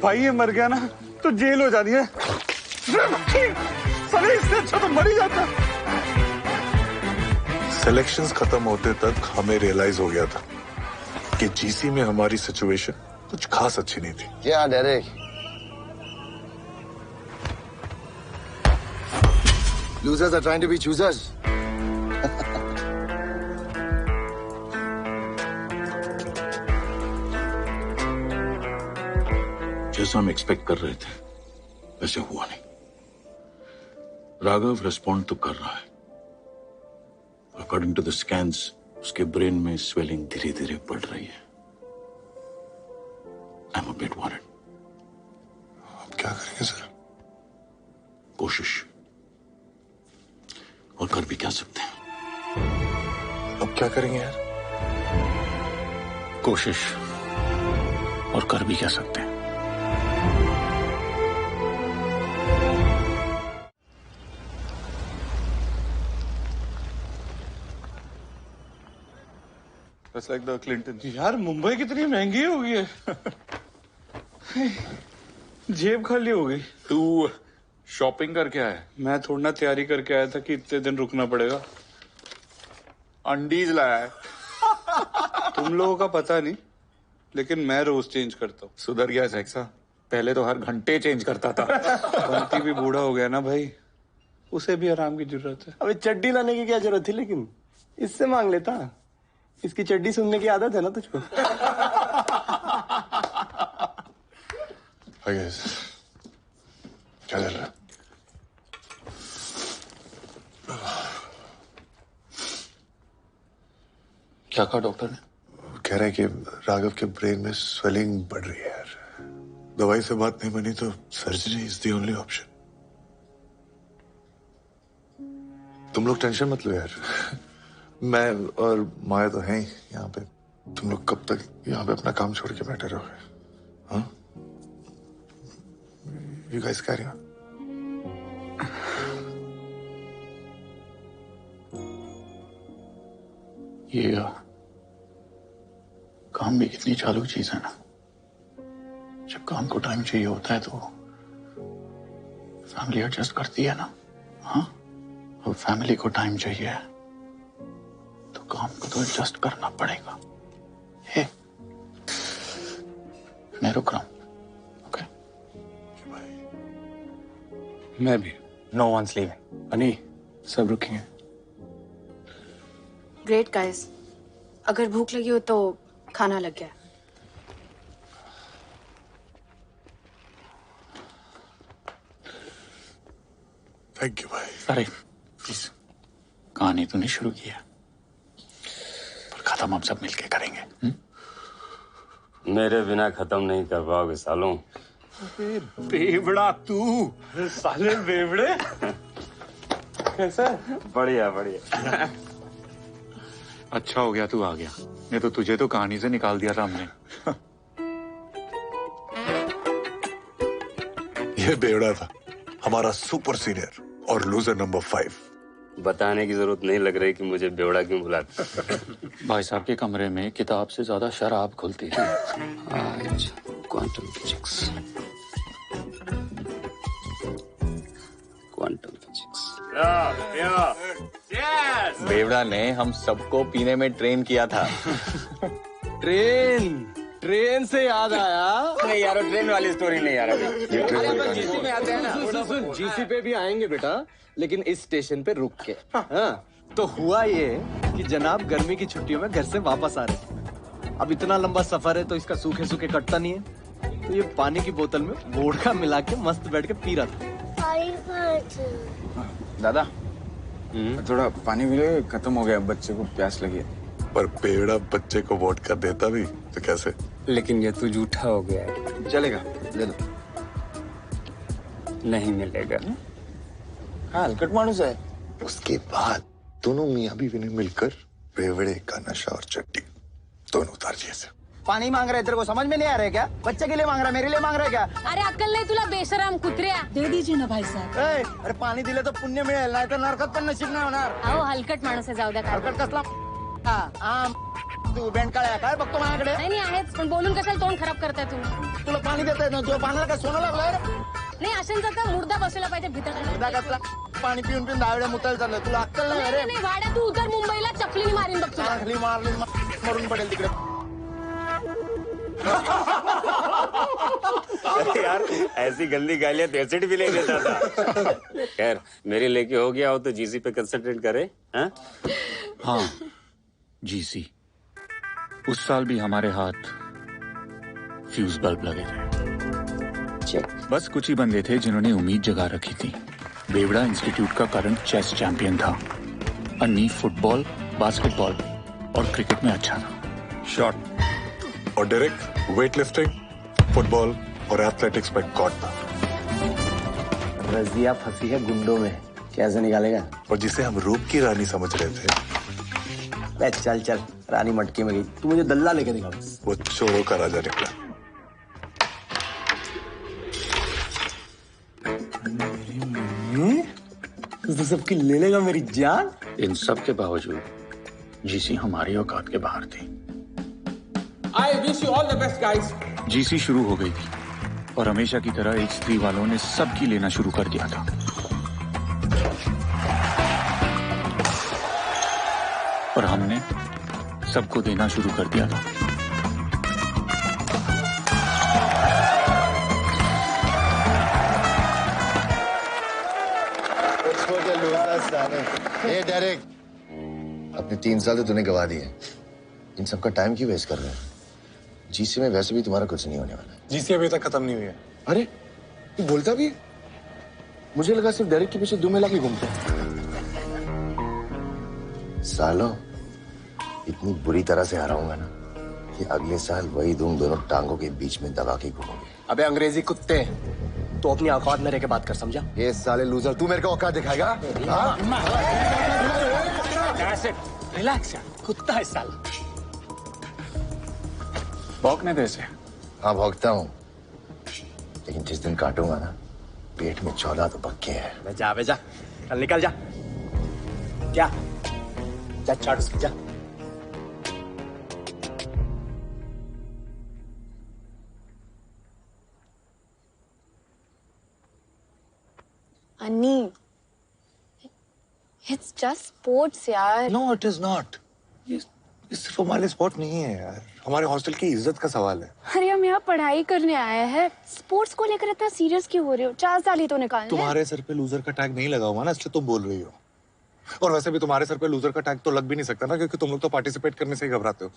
भाई ये मर गया ना तो जेल हो जानी है। साले इससे अच्छा तो मर ही जाता। सिलेक्शंस खत्म होते तक हमें रियलाइज हो गया था कि जीसी में हमारी सिचुएशन कुछ खास अच्छी नहीं थी। क्या Derek? Losers are trying to be choosers. जैसा हम एक्सपेक्ट कर रहे थे वैसे हुआ नहीं। राघव रिस्पॉन्ड तो कर रहा है। अकॉर्डिंग टू द स्कैन्स उसके ब्रेन में स्वेलिंग धीरे धीरे बढ़ रही है। I am a bit worried. अब क्या करेंगे सर? कोशिश, और कर भी क्या सकते हैं। अब क्या करेंगे यार? कोशिश और कर भी क्या सकते हैं। That's like the Clintons. यार मुंबई कितनी महंगी हो गई है। जेब खाली हो गई। तू शॉपिंग करके आया? मैं थोड़ा ना तैयारी करके आया था कि इतने दिन रुकना पड़ेगा। अंडीज लाया है। तुम लोगों का पता नहीं, लेकिन मैं रोज चेंज करता हूँ। सुधर गया जैक्सा, पहले तो हर घंटे चेंज करता था। बंटी भी बूढ़ा हो गया ना भाई, उसे भी आराम की जरूरत है। अबे चड्डी लाने की क्या जरूरत थी, लेकिन इससे मांग लेता। इसकी चड्डी सुनने की आदत है ना तुझको। क्या चल रहा है? क्या कहा डॉक्टर ने? कह रहा है कि राघव के ब्रेन में स्वेलिंग बढ़ रही है यार। दवाई से बात नहीं बनी तो surgery is the only option. तुम लोग टेंशन मत लो यार, मैं और माया तो हैं ही यहाँ पे। तुम लोग कब तक यहाँ पे अपना काम छोड़ के बैठे रहोगे? हाँ, यू गाइस कैरी ऑन। ये काम भी कितनी चालू चीज है ना। जब काम को टाइम चाहिए होता है तो फैमिली एडजस्ट करती है ना। हाँ, और फैमिली को टाइम चाहिए तो काम को तो एडजस्ट करना पड़ेगा। हे, मैं रुक रहा हूं। ओके, मैं भी। No one's leaving. अनी, सब रुकेंगे। ग्रेट गाइस, अगर भूख लगी हो तो खाना लग गया। थैंक यू भाई। अरे प्लीज, कहानी तूने शुरू किया पर खत्म हम सब मिलके करेंगे। मेरे बिना खत्म नहीं कर पाओगे सालों। बेवड़ा तू, साले बेवड़े। कैसा? बढ़िया बढ़िया। अच्छा हो गया तू आ गया, नहीं तो तुझे तो कहानी से निकाल दिया था हमने। ये बेवड़ा था, हमारा सुपर सीनियर और लूजर नंबर 5। बताने की जरूरत नहीं लग रही कि मुझे बेवड़ा क्यों बुलाते। भाई साहब के कमरे में किताब से ज्यादा शराब खुलती थी। Quantum physics, quantum physics. बेवड़ा ने हम सबको पीने में ट्रेन किया था। ट्रेन से याद आया। नहीं यार, ट्रेन वाली स्टोरी नहीं यार। जीसी में आते हैं ना। सुन, जीसी पे भी आएंगे बेटा, लेकिन इस स्टेशन पे रुक के। हाँ, तो हुआ ये कि जनाब गर्मी की छुट्टियों में घर से वापस आ रहे थे। अब इतना लंबा सफर है तो इसका सूखे सूखे कटता नहीं है, तो ये पानी की बोतल में वोडका मिला के मस्त बैठ के पी रहा था। दादा, थोड़ा पानी मिले, खत्म हो गया, बच्चे को प्यास लगी है। पर बेवड़ा बच्चे को वोडका देता भी तो कैसे? लेकिन ये तो झूठा हो गया है। चलेगा, दे दो। नहीं मिलेगा। हाँ, हलकट मानुस है। उसके बाद दोनों मियाँ बीवी ने मिलकर बेवड़े का नशा और चट्टी दोनों उतार दिए थे। पानी मांग रहा है, तेरे को समझ में नहीं आ रहा है क्या? बच्चे के लिए मांग रहा है, मेरे लिए मांग रहा है क्या? अरे अक्कल नाही तुला बेशरम कुत्र्या. दे दीजिए ना भाई साहब. अरे पाणी दिलं तर पुण्य मिळेल, नाही तर नरकात पण नशीब नाही होणार. अहो हलकट माणूस आहे, जाऊ द्या. हलकट कसला? तू बेंडकाळ्या काय बघतो माझ्याकडे? नाही आहेच, पण बोलून कशाला तोंड खराब करताय तुम्ही? तुला पाणी देताय ना, तुझ्या पाण्याला काय सोनं लागलंय रे? नाही अशांचा तर मुर्दा बसवला पाहिजे भीतर. मुर्दा कसला? पाणी पिऊन पिऊन 10 वेळा मुतायला चाललंय. तुला अक्कल नाही रे? नाही वाड्या, तू उतर मुंबईला चपलीने मारीन बघ तुला. खाली मारली मरून पडेल तिकडे. अरे यार ऐसी गंदी गालियां एसिड भी ले लेता था। खैर मेरी लेके हो गया हो तो जीसी पे कंसंट्रेट करे। हाँ जीसी, उस साल भी हमारे हाथ फ्यूज बल्ब लगे थे। बस कुछ ही बंदे थे जिन्होंने उम्मीद जगा रखी थी। बेवड़ा इंस्टीट्यूट का करंट चेस चैंपियन था। अन्नी फुटबॉल, बास्केटबॉल और क्रिकेट में अच्छा था। शॉट और डायरेक्ट वेटलिफ्टिंग, फुटबॉल और एथलेटिक्स में गॉड था। रजिया फंसी है गुंडों में, कैसे निकालेगा? और जिसे हम रूप की रानी समझ रहे थे, चल चल रानी मटकी में गई। तू मुझे दल्ला लेके दिखा। वो चोरों का राजा निकला। तो सबकी ले लेगा मेरी जान। इन सब के बावजूद जीसी हमारी औकात के बाहर थी। wish you all the best, guys. GC शुरू हो गई थी और हमेशा की तरह एक स्त्री वालों ने सबकी लेना शुरू कर दिया था। और हमने सबको देना शुरू कर दिया था। डेरेक, अपने 3 साल तो तूने गवा दिए। इन सबका टाइम क्यों वेस्ट कर रहे हैं? जीसी में वैसे भी तुम्हारा कुछ नहीं होने वाला। जीसी अभी तक खत्म नहीं हुई है। अरे तू बोलता भी? मुझे लगा सिर्फ डेरेक के पीछे दुम मिला के घूमते हैं। सालों, इतनी बुरी तरह से हराऊंगा ना कि अगले साल वही धूम दोनों टांगों के बीच में दबा के घूमोगे। अबे अंग्रेजी कुत्ते, तो अपनी औकात में रह के बात कर, समझा? ये साले लूजर, तू मेरे को औकात दिखाएगा? रिलैक्स यार, कुत्ता है साला। भौंकने दे इसे। हाँ भौंकता हूँ, लेकिन जिस दिन काटूंगा ना, पेट में 14 तो पक्के हैं। जा बे जा, चल निकल जा। क्या? जा चाट उसकी, जा। अन्नी, it's just sports यार। No, it is not. ये सिर्फ हमारे स्पोर्ट नहीं है यार, हमारे हॉस्टल की इज्जत का सवाल है। अरे हम यहाँ पढ़ाई करने आए हैं, स्पोर्ट्स को लेकर इतना सीरियस क्यों हो रहे हो? 4 साल ही तो निकालने। तुम्हारे सर पे लूजर का टैग नहीं लगा हुआ ना, इसलिए तुम बोल रही हो। और वैसे भी तुम्हारे सर पे लूजर का टैग तो लग भी नहीं सकता ना, क्योंकि तुम लोग तो पार्टिसिपेट करने से ही घबराते हो।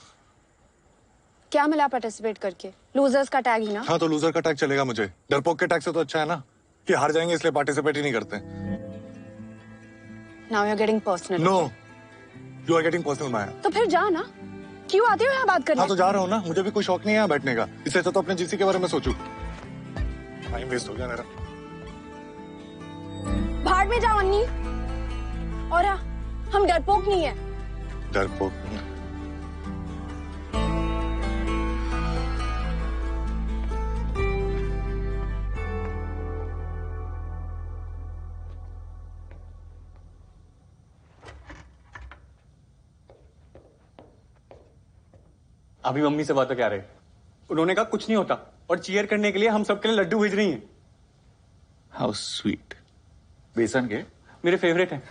क्या मिला पार्टिसिपेट करके? लूजर्स का टैग ही ना। हाँ तो लूजर का टैग चलेगा मुझे। डरपोक के टैग से तो अच्छा है ना कि हार जाएंगे इसलिए पार्टिसिपेट ही नहीं करते। Now you're getting personal. No, you are getting personal, माया। तो फिर जा ना, क्यों आते हो यहाँ बात करने? हाँ तो जा रहा हूँ ना, मुझे भी कोई शौक नहीं है यहाँ बैठने का। इससे अच्छा तो अपने जीसी के बारे में सोचूं। टाइम वेस्ट हो गया मेरा। भाड़ में जाओ अन्नी। और हाँ, हम डरपोक नहीं है। डरपोक नहीं। अभी मम्मी से बात क्या रहे? उन्होंने कहा कुछ नहीं होता और चीयर करने के लिए हम सबके लिए लड्डू भेज रही हैं। How sweet. बेसन के मेरे फेवरेट हैं।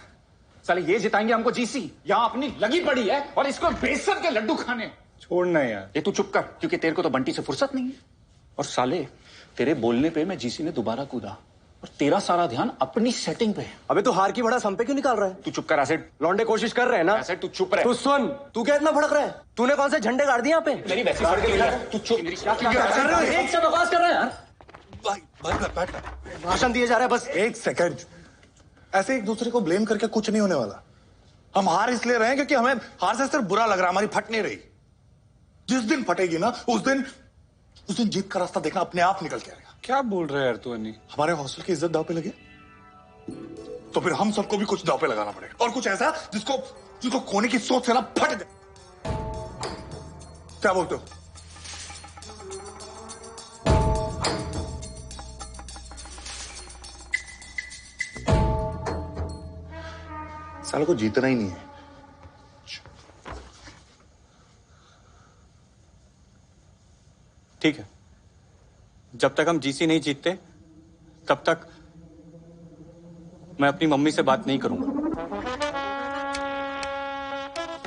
साले ये जिताएंगे हमको जीसी, यहाँ अपनी लगी पड़ी है और इसको बेसन के लड्डू खाने। छोड़ना यार। ये तू चुप कर, क्योंकि तेरे को तो बंटी से फुर्सत नहीं है। और साले तेरे बोलने पे मैं जीसी में दोबारा कूदा और तेरा सारा ध्यान अपनी सेटिंग पे है। अबे तू हार की बड़ा सम पे क्यों निकाल रहा है? तू चुप कर एसिड। लौंडे कोशिश कर रहे हैं ना। एसिड तू चुप रह। तू सुन, तू क्या इतना भड़क रहा है? तूने कौन से झंडे गाड़ दिए यहाँ पे? मेरी वैसी फड़ के तू चुप। क्या कर रहे हो? एक से बकवास कर रहे हैं यार। बैठ। भाषण दिए जा रहे हैं बस। एक सेकंड। ऐसे एक दूसरे को ब्लेम करके कुछ नहीं होने वाला। हम हार इसलिए रहे हैं क्योंकि हमें हार से सिर्फ बुरा लग रहा है, हमारी फट नहीं रही। जिस दिन फटेगी ना, उस दिन जीत का रास्ता देखना अपने आप निकल के आएगा। क्या बोल रहे हैं यार तू अन्नी? हमारे हॉस्टल की इज्जत दाव पे लगे तो फिर हम सबको भी कुछ दाव पे लगाना पड़ेगा, और कुछ ऐसा जिसको खोने की सोच से ना फट जाए। क्या बोलते हो? सालों को जीतना ही नहीं है। ठीक है, जब तक हम जीसी नहीं जीतते तब तक मैं अपनी मम्मी से बात नहीं करूंगा।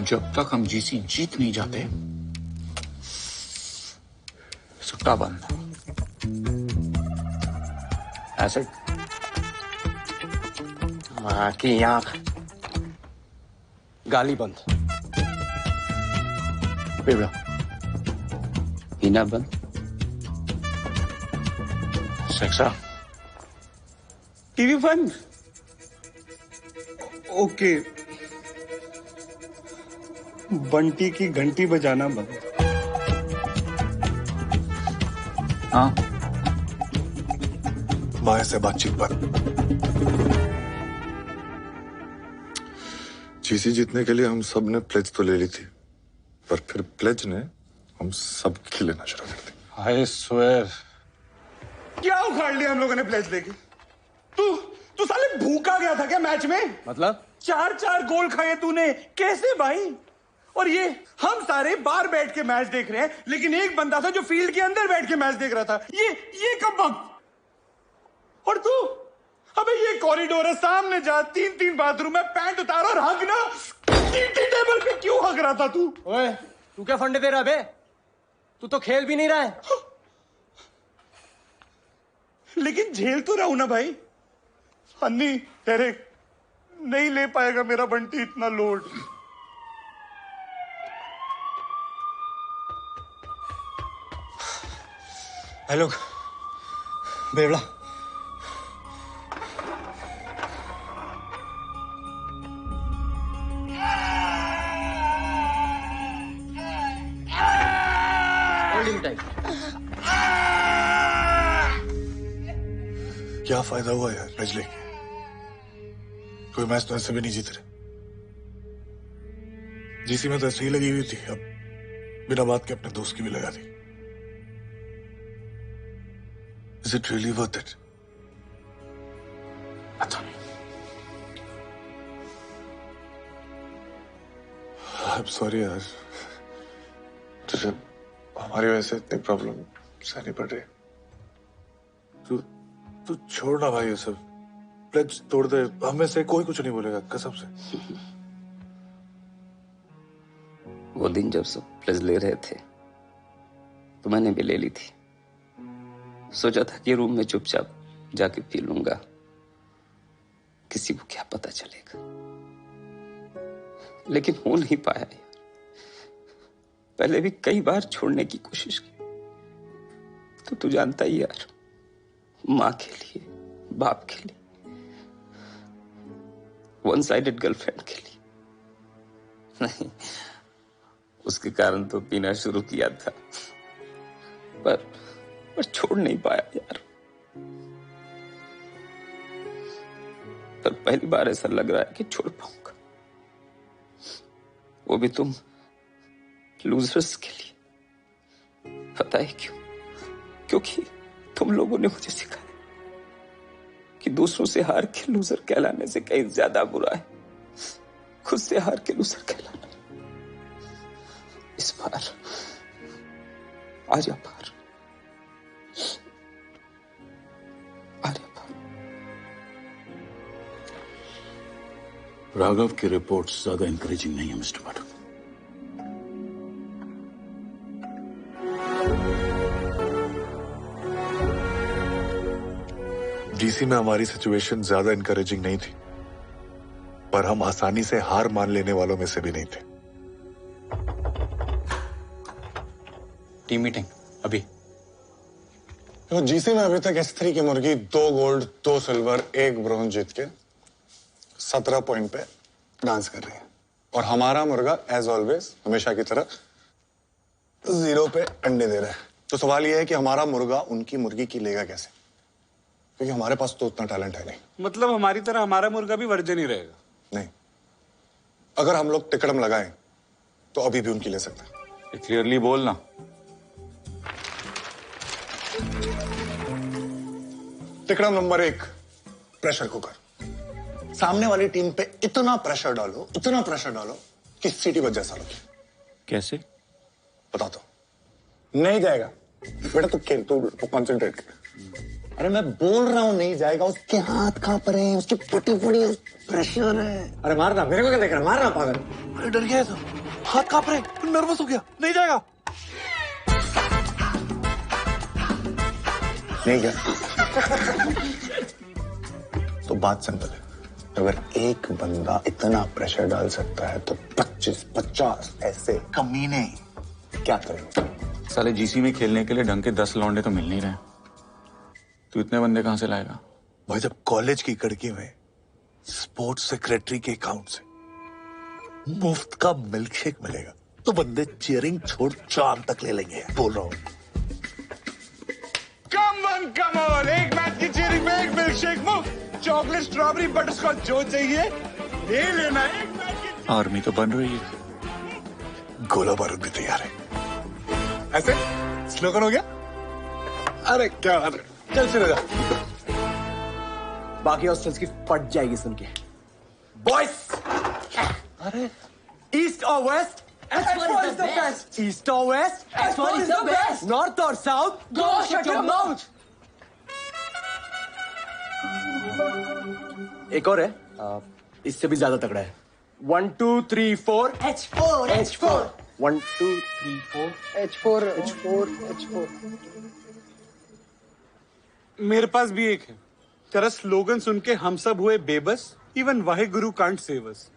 जब तक हम जीसी जीत नहीं जाते, सुट्टा बंद। एसिड। माँ की आंख। गाली बंद। बेबड़ा। पीना बंद। सेक्सा। टीवी बंद। ओके। बंटी की घंटी बजाना बंद। हाँ। माया से बातचीत बंद। जीसी जीतने के लिए हम सब ने प्लेज तो ले ली थी, पर फिर प्लेज ने हम सब की लेना शुरू कर दी। I swear. क्या उखाड़ लिया हम लोगों ने प्लेज लेके? तू साले भूखा गया था क्या मैच में? मतलब 4 गोल खाए तूने, कैसे भाई? और ये हम सारे बाहर बैठ के मैच देख रहे हैं, लेकिन एक बंदा था जो फील्ड के अंदर बैठ के मैच देख रहा था। ये कब वक्त? और तू, अबे ये कॉरिडोर है, सामने जा, 3 बाथरूम है, पैंट उतार और हग ना। टेबल पे क्यों हग रहा था तू? ओए, तू क्या फंडे दे रहा बे? तू तो खेल भी नहीं रहा है। लेकिन झेल तो रहा हूं ना भाई। अन्नी तेरे नहीं ले पाएगा मेरा बंटी इतना लोड। हेलो बेवड़ा, क्या फायदा हुआ यार मैच लेके? कोई मैच तो ऐसे भी नहीं जीत रहे। जीसी में तो ऐसे ही लगी हुई थी, अब बिना बात के अपने दोस्त की भी लगा दी। Is it really worth it? पता नहीं। I'm sorry यार, तुझे हमारी वजह से इतनी प्रॉब्लम सहनी पड़ रही है। तू छोड़ ना भाई ये सब, प्लेज तोड़ दे, हमें से कोई कुछ नहीं बोलेगा कसम से। वो दिन जब सब प्लेज ले रहे थे तो मैंने भी ले ली थी। सोचा था कि रूम में चुपचाप जाके पी लूंगा, किसी को क्या पता चलेगा, लेकिन हो नहीं पाया यार। पहले भी कई बार छोड़ने की कोशिश की, तो तू जानता ही यार, माँ के लिए, बाप के लिए, वन साइडेड गर्लफ्रेंड के लिए नहीं, उसके कारण तो पीना शुरू किया था, पर छोड़ नहीं पाया यार। पर पहली बार ऐसा लग रहा है कि छोड़ पाऊंगा, वो भी तुम लूजर्स के लिए। पता है क्यों? क्योंकि तुम लोगों ने मुझे सिखाया कि दूसरों से हार के लूजर कहलाने से कहीं ज्यादा बुरा है खुद से हार के लूजर कहलाना। इस बार आजा पार, राघव की रिपोर्ट्स ज्यादा इंकरेजिंग नहीं है मिस्टर पाठक। डीसी में हमारी सिचुएशन ज्यादा इंकरेजिंग नहीं थी, पर हम आसानी से हार मान लेने वालों में से भी नहीं थे। टीम मीटिंग अभी। तो जीसी में अभी तक S3 की मुर्गी 2 गोल्ड 2 सिल्वर 1 ब्रॉन्ज जीत के 17 पॉइंट पे डांस कर रही है, और हमारा मुर्गा एज ऑलवेज हमेशा की तरह 0 पे अंडे दे रहा है। तो सवाल यह है कि हमारा मुर्गा उनकी मुर्गी की लेगा कैसे, क्योंकि हमारे पास तो उतना टैलेंट है नहीं। मतलब हमारी तरह हमारा मुर्गा भी वर्जन ही रहेगा? नहीं, अगर हम लोग टिकड़म लगाएं तो अभी भी उनकी ले सकते हैं। क्लियरली बोलना। टिकड़म नंबर 1, प्रेशर कुकर। सामने वाली टीम पे इतना प्रेशर डालो कि सीटी बज जैसा लगे। कैसे? बता दो। नहीं जाएगा बेटा, तू खेल, तू कंसंट्रेट कर। अरे मैं बोल रहा हूं नहीं जाएगा, उसके हाथ कांप रहे हैं, उसकी फटी प्रेशर है। अरे मारना, मेरे को क्या देख रहा, मारना पागल। अरे डर गया, हाथ कांप रहे, नर्वस हो गया, नहीं जाएगा। नहीं गया तो बात सिंपल है, अगर एक बंदा इतना प्रेशर डाल सकता है तो 25-50 ऐसे कमीने क्या करेंगे? साले जीसी में खेलने के लिए ढंग के 10 लौंडे तो मिल नहीं रहे, तू इतने बंदे कहां से लाएगा? भाई जब कॉलेज की कड़की में स्पोर्ट्स सेक्रेटरी के अकाउंट से मुफ्त का मिल्कशेक मिलेगा तो बंदे चीयरिंग छोड़ चांद तक ले लेंगे, बोल रहा हूं। कम ऑन, एक मैच की चीयरिंग में 1 मिल्कशेक मुफ्त, चॉकलेट स्ट्रॉबेरी बटरस्कॉच जो चाहिए ले लेना। एक मैच की आर्मी तो बन रही है, गोला बारूद भी तैयार है। ऐसे स्लोगन हो गया। अरे क्या बात है, चल फिर जा। बाकी हॉस्टल्स की फट जाएगी सुन के। बॉयज, अरे ईस्ट और waste H4 is the best. East or west? H4 is the best. North or south? Go shut your mouth. एक और है, इससे भी ज्यादा तगड़ा है। 1 2 3 4 H4 H4 1 2 3 4 H4 H4 H4। मेरे पास भी एक है। तेरा स्लोगन सुन के हम सब हुए बेबस। Even Waheguru can't save us.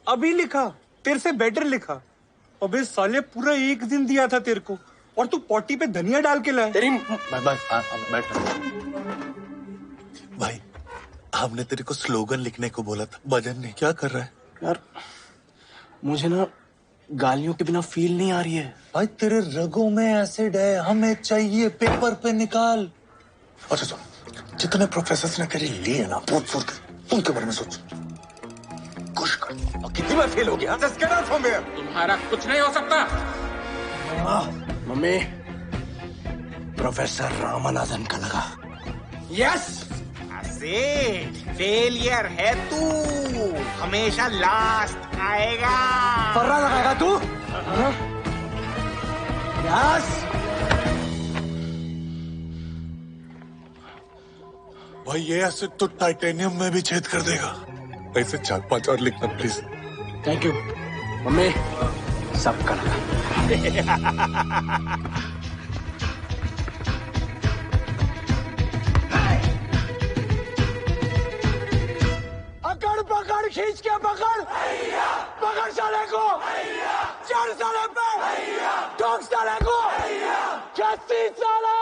अभी लिखा, तेरे से बेटर लिखा। अबे साले पूरा एक दिन दिया था तेरे को और तू पॉटी पे धनिया डाल के लाया। तेरी बैठ। भाई हमने तेरे को स्लोगन लिखने को बोला था, भजन नहीं। क्या कर रहा है यार? मुझे ना गालियों के बिना फील नहीं आ रही है। भाई तेरे रगों में एसिड है, हमें चाहिए पेपर पे निकाल। अच्छा सुन, जितने प्रोफेसर ने तेरी लिए ना उनके बारे में सोच। खुश कर। और कितनी बार फेल हो गया? Just get out from here. तुम्हारा कुछ नहीं हो सकता। मम्मी, प्रोफेसर रामानुजन का लगा। यस, फेलियर है तू, हमेशा लास्ट आएगा। फर्रा लगाएगा तू? यस। भाई ये एसिड तो टाइटेनियम में भी छेद कर देगा। ऐसे 4-5 और लिखना प्लीज। थैंक यू मम्मी, सबका लगा। अकड़ पकड़ खींच के पकड़, पकड़ साले को, चढ़ साले पे, ठोक साले को, खस्सी साला।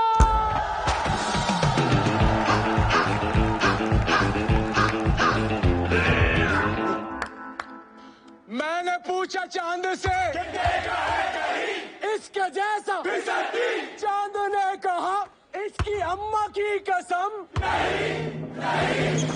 मैंने पूछा चांद से इसके जैसा, चांद ने कहा इसकी अम्मा की कसम नहीं।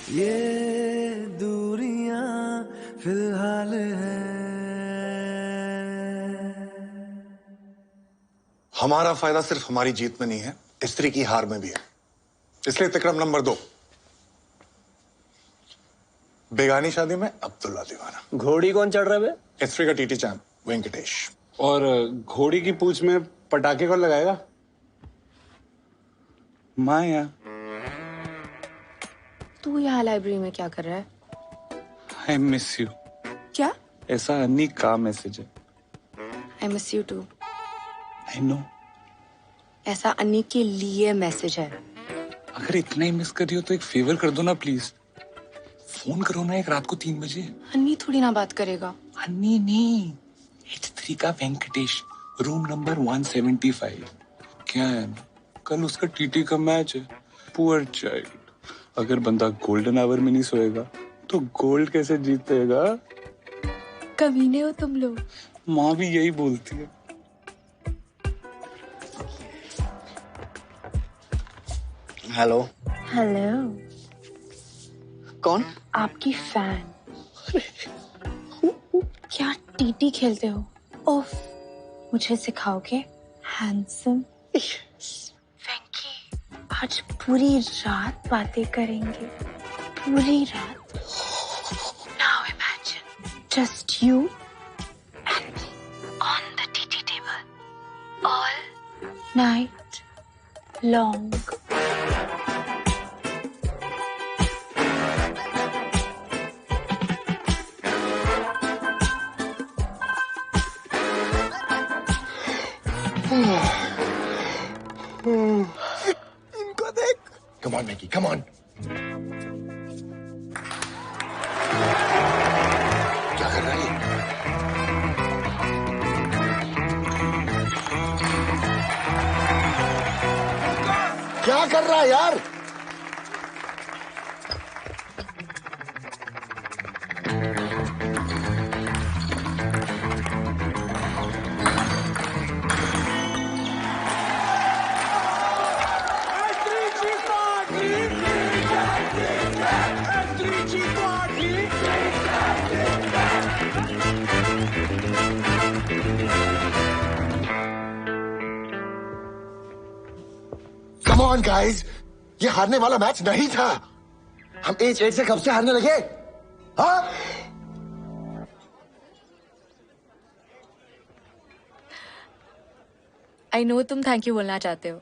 ये दूरियां फिलहाल है। हमारा फायदा सिर्फ हमारी जीत में नहीं है, स्त्री की हार में भी है। इसलिए तिक्रम नंबर 2, बेगानी शादी में अब्दुल्ला दीवाना। घोड़ी कौन चढ़ रहा है? स्त्री का टीटी चैंप वेंकटेश। और घोड़ी की पूंछ में पटाखे कौन लगाएगा? माया। तू यहाँ लाइब्रेरी में क्या कर रहा है? I miss you. क्या? ऐसा अन्नी का मैसेज है। I miss you too. I know. ऐसा अन्नी के लिए मैसेज है। अगर इतना ही मिस कर रही हो तो एक फेवर कर दो ना प्लीज। फोन करो ना एक रात को 3 बजे। अन्नी थोड़ी ना बात करेगा। अन्नी नहीं, H3 का वेंकटेश, रूम नंबर 175। क्या है ना, कल उसका टीटी का मैच है। Poor child. अगर बंदा गोल्डन आवर में नहीं सोएगा तो गोल्ड कैसे जीतेगा? कमीने हो तुम लोग। माँ भी यही बोलती है। हेलो। हेलो। कौन? आपकी फैन। क्या टीटी खेलते हो? ओफ, मुझे सिखाओगे? हैंडसम। वेंकी, आज पूरी रात बातें करेंगे, पूरी रात। Now imagine just you and me on the TT table all night long. इनको देख। Come on, Mickey, come on. कर रहा है यार? Come on guys, ये हारने वाला मैच नहीं था। हम 8-8 से कब से हारने लगे? हाँ? आई नो तुम थैंक यू बोलना चाहते हो।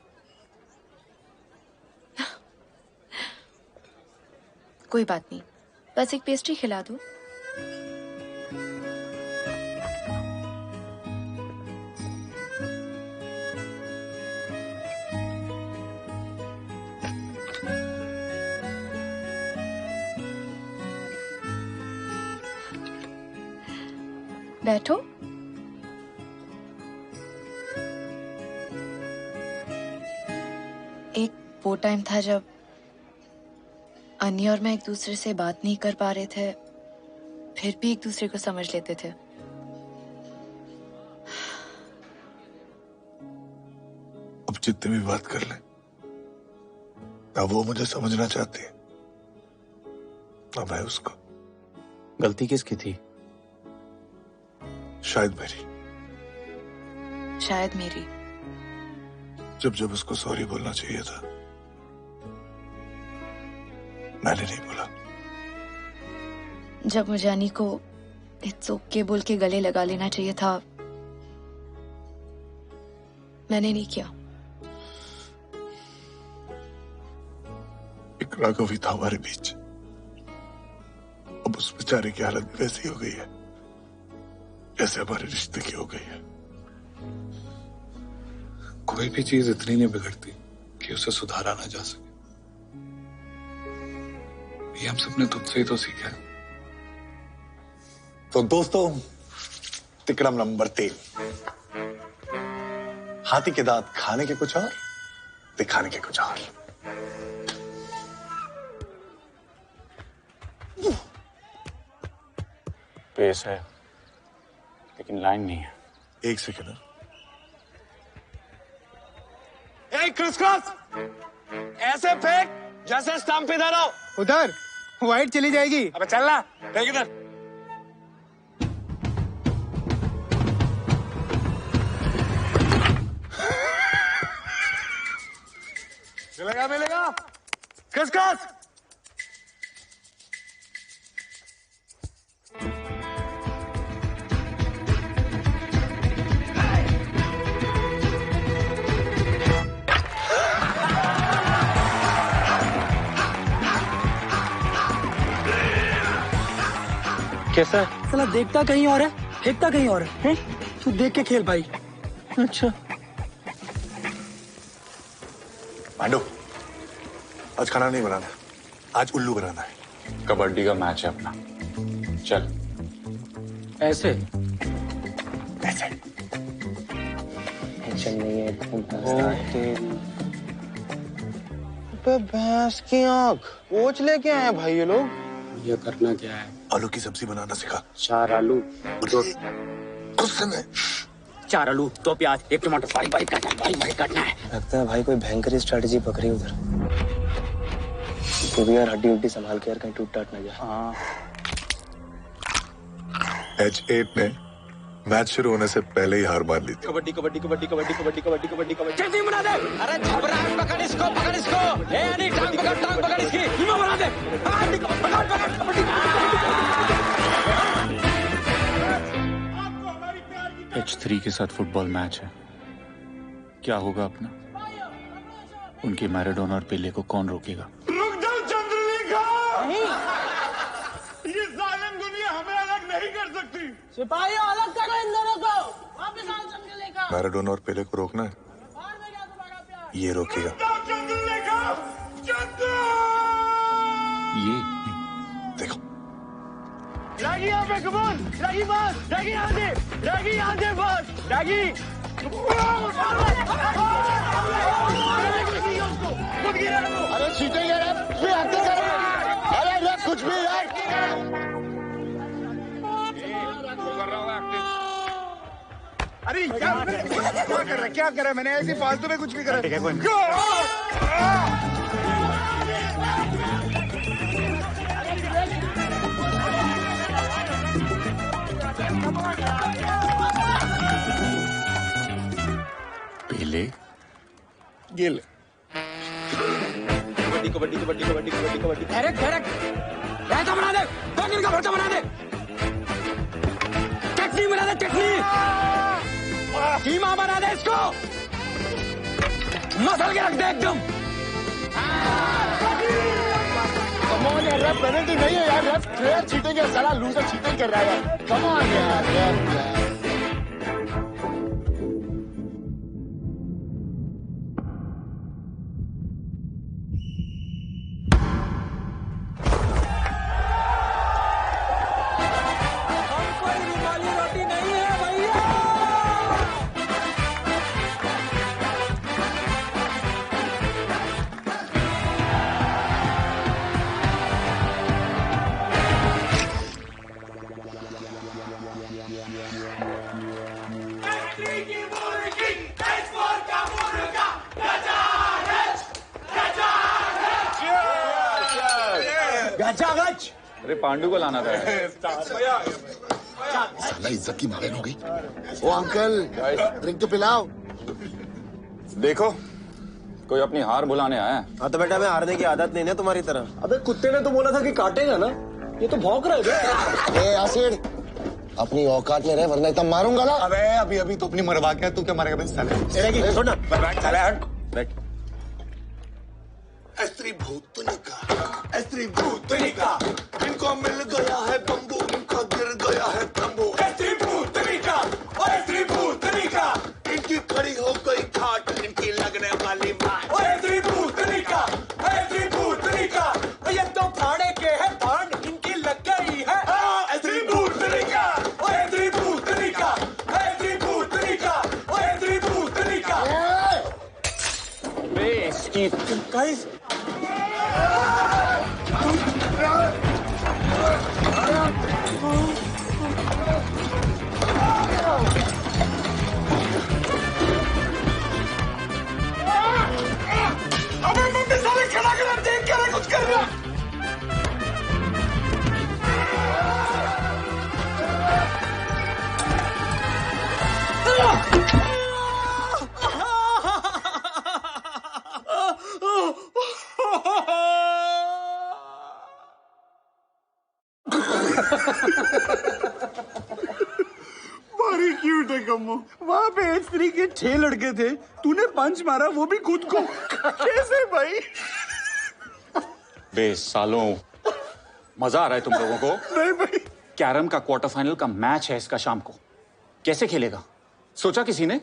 कोई बात नहीं, बस एक पेस्ट्री खिला दो। बैठो। एक वो टाइम था जब अन्नी और मैं एक दूसरे से बात नहीं कर पा रहे थे, फिर भी एक दूसरे को समझ लेते थे। अब जितने भी बात कर लें, ना वो मुझे समझना चाहती है, ना मैं उसको। गलती किसकी थी? शायद मेरी। शायद मेरी। जब जब उसको सॉरी बोलना चाहिए था, मैंने नहीं बोला। जब मुझे अन्नी को इट्स ओके बोल के गले लगा लेना चाहिए था, मैंने नहीं किया। एक राघव ही था हमारे बीच। अब उस बेचारे की हालत भी वैसी हो गई है जैसे हमारे रिश्ते की हो गई है। कोई भी चीज इतनी नहीं बिगड़ती कि उसे सुधारा ना जा सके। ये हम सबने तुझसे ही तो सीखा है। तो दोस्तों, तिक्रम नंबर 3। हाथी के दांत खाने के कुछ और, दिखाने के कुछ और। पेस है लेकिन लाइन नहीं है। एक सेकंड। क्रिस क्रॉस, ऐसे फेंक जैसे स्टंप इधर आओ। उधर वाइट चली जाएगी। अबे चल ना, फेंक इधर। मिलेगा मिलेगा। Criss cross. कैसा है? साला देखता कहीं और है, फेंकता कहीं और है। तू देख के खेल भाई। अच्छा पांडु, आज खाना नहीं बनाना, आज उल्लू बनाना है। कबड्डी का मैच है अपना, चल। ऐसे ऐसे टेंशन नहीं है। भैंस की आंख कोच लेके आए भाई ये लोग। ये करना क्या है? आलू की सब्जी बनाना सिखा। 4 आलू, 2 गुस्से में 4 आलू, 2 प्याज, 1 टमाटर, बारीक बारीक काटना है, बारीक बारीक काटना है। लगता है भाई कोई भयंकर स्ट्रेटेजी पकड़ी उधर। तो भी यार हड्डी उड्डी संभाल के यार, कहीं टूट टाट ना जाए। हाँ। H8 ने मैच शुरू होने से पहले ही हार मान ली थी। कबड्डी कबड्डी कबड्डी कबड्डी कबड्डी कबड्डी कबड्डी कबड्डी। जल्दी बना दे। अरे झबरा, पकड़ इसको, पकड़ इसको। ए यानी टांग पकड़ इसकी। टीम बना दे। पकड़ कबड्डी। H3 के साथ फुटबॉल मैच है, क्या होगा अपना? उनके मैराडोना और पेले को कौन रोकेगा? रुक जाओ चंद्रलेखा। ये जालिम दुनिया हमें अलग नहीं कर सकती। सिपाहियों, अलग करो इन दोनों को। वापस आओ चंद्रलेखा। मैराडोना और पेले को रोकना है, ये रोकेगा। ये देखो। रागी यहाँ पे, कमोन। रागी बस, रागी यहाँ से, रागी यहाँ से बस, रागी। अरे चीटिंग है रेफ, भी हत्या कर रहा है। अरे रेफ कुछ भी यार। अरे क्या कर रहा है मैंने ऐसी फालतू में कुछ भी करा। ठीक है कोई पहले गिल कबड्डी कबड्डी कबड्डी कबड्डी कबड्डी डायरेक्ट रायता बना दे, बैंगन का भरता बना दे, चटनी बना दे, चटनी कीमा बना दे, इसको मसल के रख दे एकदम। कम ऑन यार, रेफ पेनल्टी नहीं है यार, रेफ प्लेयर चीटिंग है, साला लूजर चीटिंग कर रहा है यार। कम ऑन यार। अरे पांडु को लाना था। साला इज्जत की मावेन हो गई। ओ अंकल, ड्रिंक तो पिलाओ। देखो कोई अपनी हार बुलाने आया। हाँ तो बेटा मैं हारने की आदत नहीं है तुम्हारी तरह। अबे कुत्ते ने तो बोला था कि काटेगा ना, ये तो भौंक रहा है। ए आसिड, अपनी औकात में रहे वरना इतना मारूंगा ना। अबे अभी तो अपनी मरवा के तू क्या मारेगा बे साले। छोड़ ना। साले हट। बैठ। स्त्री भूतनिका, इनको मिल गया है बम्बू, इनका गिर गया है तंबू। स्त्री भूतनिका, इनकी खड़ी हो गई खाट, इनकी लगने वाली मार। स्त्री भूतनिका, ये तो फाड़े के है भांड, इनकी लग गई है। स्त्री भूतनिका, इसकी गाइस अबे मम्मी साले खड़ा कर देख के कुछ कर रहा। बड़ी क्यूट है कम्मो। वहां पे स्त्री के 6 लड़के थे, तूने पंच मारा वो भी खुद को। कैसे भाई? बे सालों, मजा आ रहा है तुम लोगों को? नहीं भाई। कैरम का क्वार्टर फाइनल का मैच है इसका शाम को, कैसे खेलेगा सोचा किसी ने?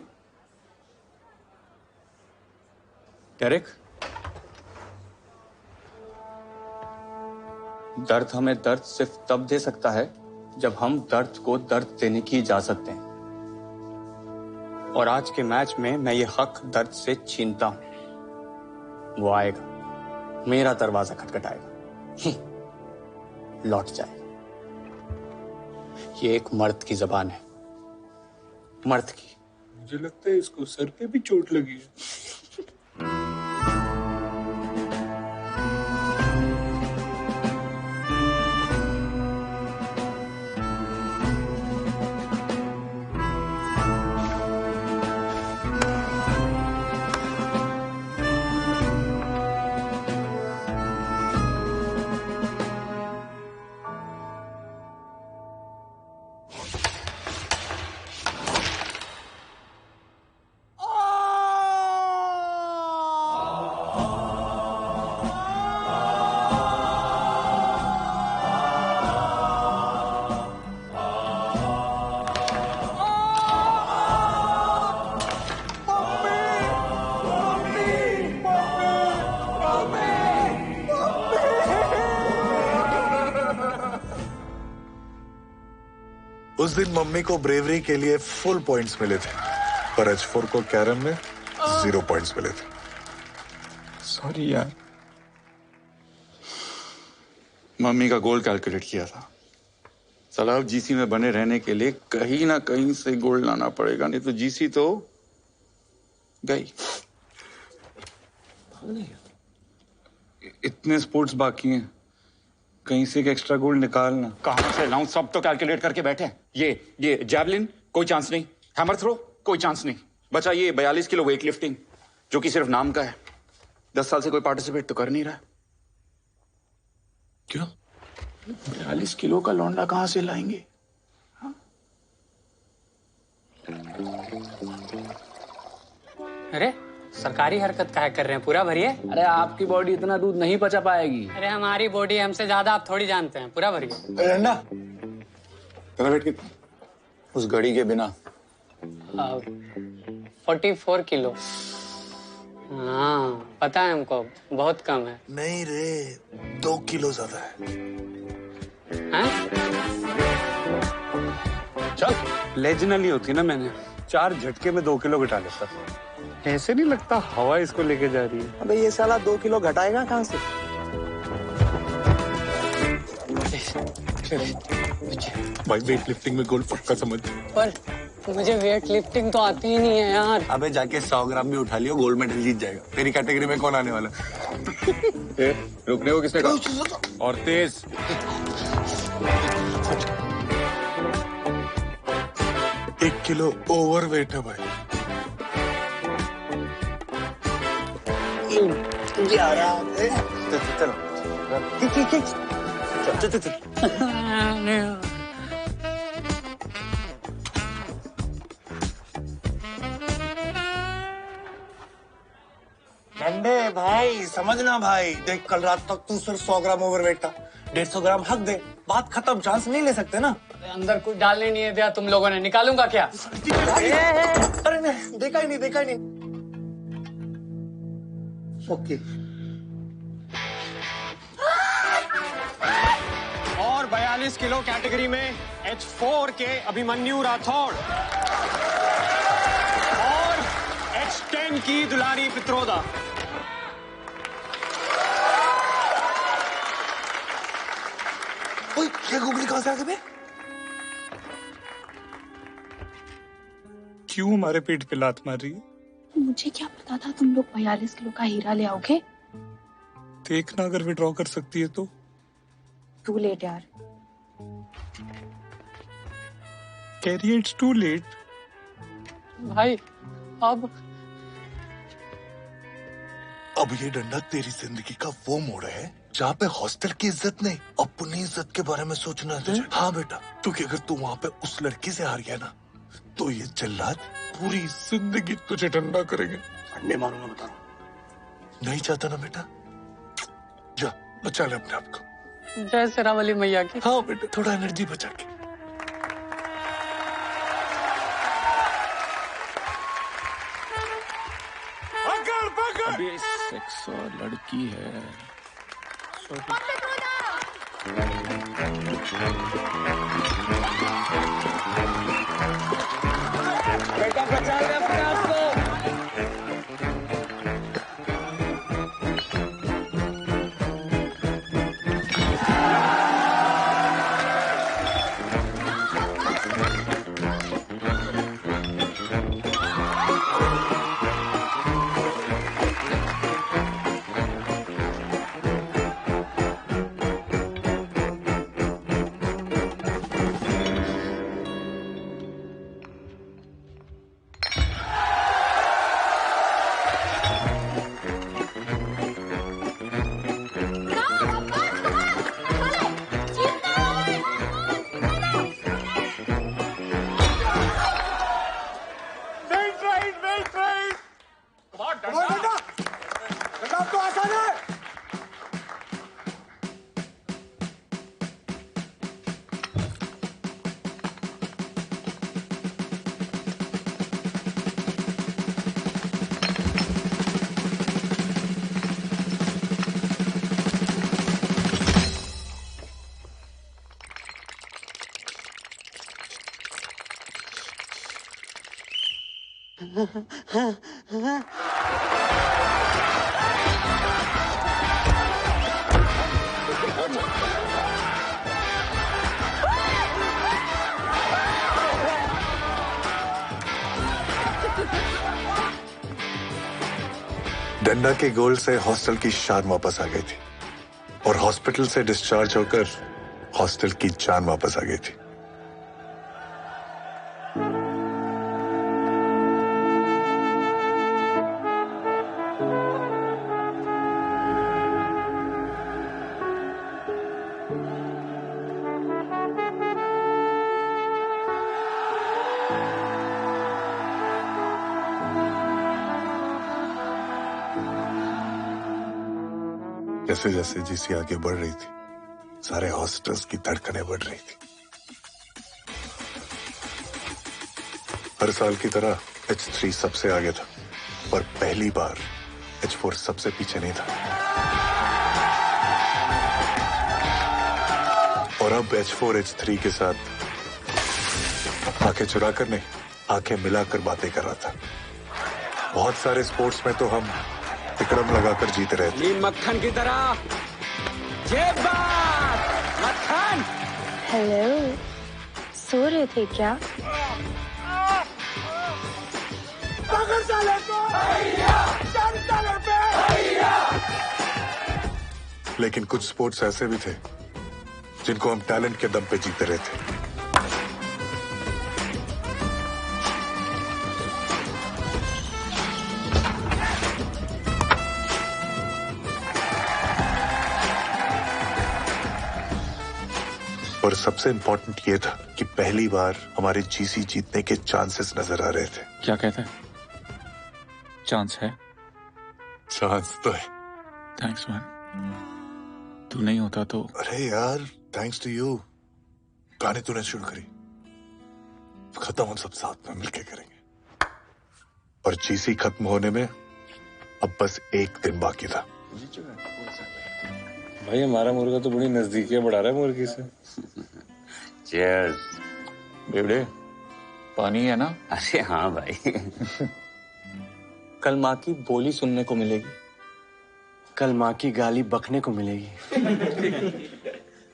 डेरेक, दर्द हमें दर्द सिर्फ तब दे सकता है जब हम दर्द को दर्द देने की इजाजत दें। और आज के मैच में मैं ये हक दर्द से छीनता हूं। वो आएगा, मेरा दरवाजा खटखटाएगा, लौट जाएगा। ये एक मर्द की जबान है, मर्द की। मुझे लगता है इसको सर पे भी चोट लगी है। उस दिन मम्मी को ब्रेवरी के लिए फुल पॉइंट्स मिले थे, पर H4 को कैरम में 0 पॉइंट्स मिले थे। सॉरी यार। मम्मी का गोल कैलकुलेट किया था। साला अब जीसी में बने रहने के लिए कहीं ना कहीं से गोल्ड लाना पड़ेगा, नहीं तो जीसी तो गई। इतने स्पोर्ट्स बाकी हैं, कहीं से एक एक्स्ट्रा गोल्ड निकालना। कहां से लाऊं? सब तो कैलकुलेट करके बैठे हैं। ये जैवलिन कोई चांस नहीं, हैमर थ्रो कोई चांस नहीं, बचा ये 42 किलो वेट लिफ्टिंग जो कि सिर्फ नाम का है। 10 साल से कोई पार्टिसिपेट तो कर नहीं रहा। क्यों? 42 किलो का लौंडा कहां से लाएंगे? अरे सरकारी हरकत काहे कर रहे हैं, पूरा भरिए। अरे आपकी बॉडी इतना दूध नहीं पचा पाएगी। अरे हमारी बॉडी हमसे ज्यादा आप थोड़ी जानते हैं, पूरा भरिए। रंडा तेरा वेट कितना? उस घड़ी के बिना 44 किलो। हाँ पता है हमको, बहुत कम है। नहीं रे, 2 किलो ज्यादा है। चल लेजनली होती ना, मैंने 4 झटके में 2 किलो घटा लेता। ऐसे नहीं लगता हवा इसको लेके जा रही है। अबे ये साला 2 किलो घटाएगा कहाँ से? भाई वेट लिफ्टिंग में गोल्ड पक्का समझ। पर मुझे वेट लिफ्टिंग तो आती ही नहीं है यार। अबे जाके 100 ग्राम भी उठा लियो, गोल्ड मेडल जीत जाएगा। तेरी कैटेगरी में कौन आने वाला? रुकने को किसने कहा? और तेज। एक किलो ओवर वेट है भाई। 11 चलो डंडे भाई, समझना भाई। देख कल रात तक तू सिर्फ 100 ग्राम ओवरवेट था, 150 ग्राम हक दे, बात खत्म। चांस नहीं ले सकते ना। अंदर कुछ डालने नहीं है दिया तुम लोगों ने, निकालूंगा क्या? अरे नहीं, देखा ही नहीं। ओके। और 42 किलो कैटेगरी में H4 के अभिमन्यु राठौड़ और H10 की दुलारी पित्रोदा। ये गुगली कहां से आ गए? क्यों हमारे पेट पे लात मार रही है? मुझे क्या पता था तुम लोग 42 किलो का हीरा ले आओगे। देखना अगर विड्रॉ कर सकती है तो। टू लेट यार। Carrie it's too late. भाई अब ये डंडा तेरी जिंदगी का वो मोड़ है जहाँ पे हॉस्टल की इज्जत नहीं, अपनी इज्जत के बारे में सोचना है तुझे। हाँ बेटा, क्योंकि अगर तू वहाँ पे उस लड़की से हार गया ना, तो ये जल्लाद पूरी जिंदगी तुझे डंडा करेंगे। अंडे मारूंगा बता रहा हूँ। नहीं चाहता ना बेटा? जा बचा ले अपने आप को। जय शेरावाली मैया की। हाँ बेटा, थोड़ा एनर्जी बचा के। अबे सेक्स और लड़की है। बेटा बचा ले अपने आप को। गन्ना के गोल से हॉस्टल की शान वापस आ गई थी और हॉस्पिटल से डिस्चार्ज होकर हॉस्टल की जान वापस आ गई थी। जैसे जैसे जीसी आगे बढ़ रही थी, सारे हॉस्टल्स की धड़कनें बढ़ रही थी। हर साल की तरह H3 सबसे आगे था, पर पहली बार H4 सबसे पीछे नहीं था। और अब H4 H3 के साथ आंखें चुराकर नहीं, आंखें मिलाकर बातें कर रहा था। बहुत सारे स्पोर्ट्स में तो हम तिकड़म लगाकर जीते रहे थे। मक्खन की तरह ये बात मक्खन। हेलो, सो रहे थे क्या? लेकिन कुछ स्पोर्ट्स ऐसे भी थे जिनको हम टैलेंट के दम पे जीते रहे थे। और सबसे इंपॉर्टेंट ये था कि पहली बार हमारे जीसी जीतने के चांसेस नजर आ रहे थे। क्या कहते हैं? चांस है? चांस तो है। Thanks man. तू नहीं होता तो। अरे यार, थैंक्स टू यू। गाने तूने शुरू करी, खत्म हम सब साथ में मिलके करेंगे। और जीसी खत्म होने में अब बस एक दिन बाकी था। भाई हमारा मुर्गा तो बड़ी नजदीकियां बढ़ा रहा है मुर्गी से। चीयर्स। बेवड़े, पानी है ना? अरे हाँ भाई। कल माँ की बोली सुनने को मिलेगी। कल माँ की गाली बकने को मिलेगी।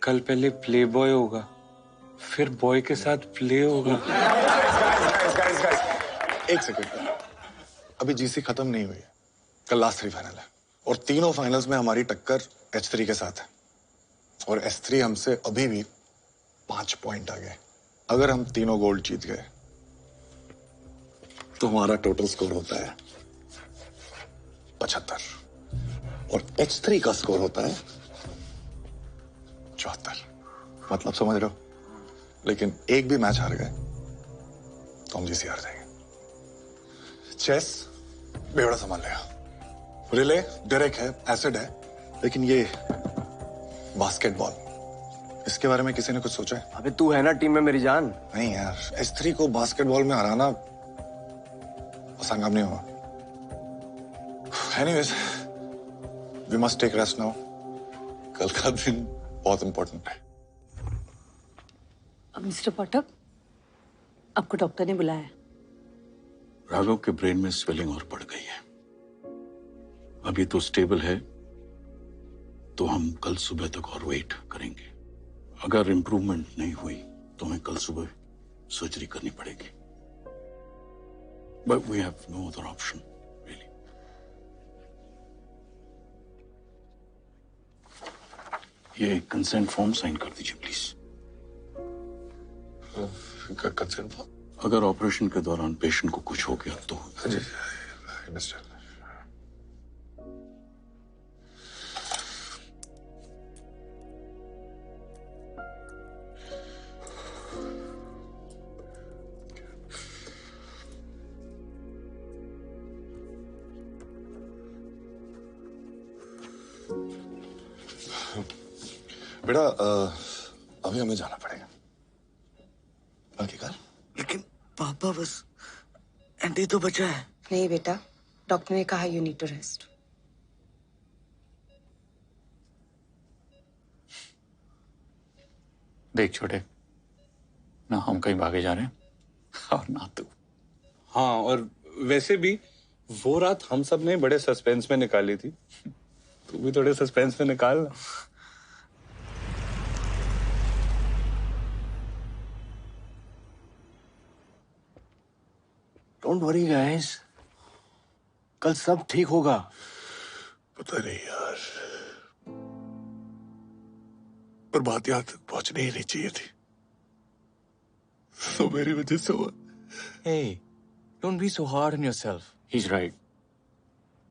कल पहले प्ले बॉय होगा, फिर बॉय के साथ प्ले होगा। एक सेकंड, अभी जीसी खत्म नहीं हुई है। कल लास्ट 3 फाइनल है और तीनों फाइनल्स में हमारी टक्कर H3 के साथ है और S3 हमसे अभी भी 5 पॉइंट आगे। अगर हम तीनों गोल्ड जीत गए तो हमारा टोटल स्कोर होता है 75 और H3 का स्कोर होता है 74। मतलब समझ रहे हो? लेकिन एक भी मैच हार गए तो हम जीसी हार जाएंगे। चेस बेवड़ा संभाल लेगा, रिले डायरेक्ट है, एसिड है, लेकिन ये बास्केटबॉल, इसके बारे में किसी ने कुछ सोचा है? अबे तू है ना टीम में मेरी जान। नहीं यार, S3 को बास्केटबॉल में हराना आसान काम नहीं होगा। Anyways, we must take rest now. कल का दिन बहुत इंपॉर्टेंट है। मिस्टर पाठक, आपको डॉक्टर ने बुलाया। राघव के ब्रेन में स्वेलिंग और बढ़ गई है। अभी तो स्टेबल है, तो हम कल सुबह तक और वेट करेंगे। अगर इंप्रूवमेंट नहीं हुई तो हमें कल सुबह सर्जरी करनी पड़ेगी। But we have no other option really. ये कंसेंट फॉर्म साइन कर दीजिए प्लीज। Consent form? अगर ऑपरेशन के दौरान पेशेंट को कुछ हो गया तो। बेटा अभी हमें जाना पड़ेगा। बाकी कल। लेकिन पापा, बस एंटी तो बचा है। नहीं बेटा, डॉक्टर ने कहा यू नीड टू रेस्ट। देख छोटे, ना हम कहीं भागे जा रहे हैं और ना तू। हाँ, और वैसे भी वो रात हम सब ने बड़े सस्पेंस में निकाली थी। तू भी थोड़े सस्पेंस में निकाल ना। डोंट वरी गाइस, कल सब ठीक होगा। पता नहीं यार, पर बात यहाँ तक पहुंचनी ही नहीं चाहिए थी, तो मेरी वजह से हुआ। Hey, don't be so hard on yourself. He's right.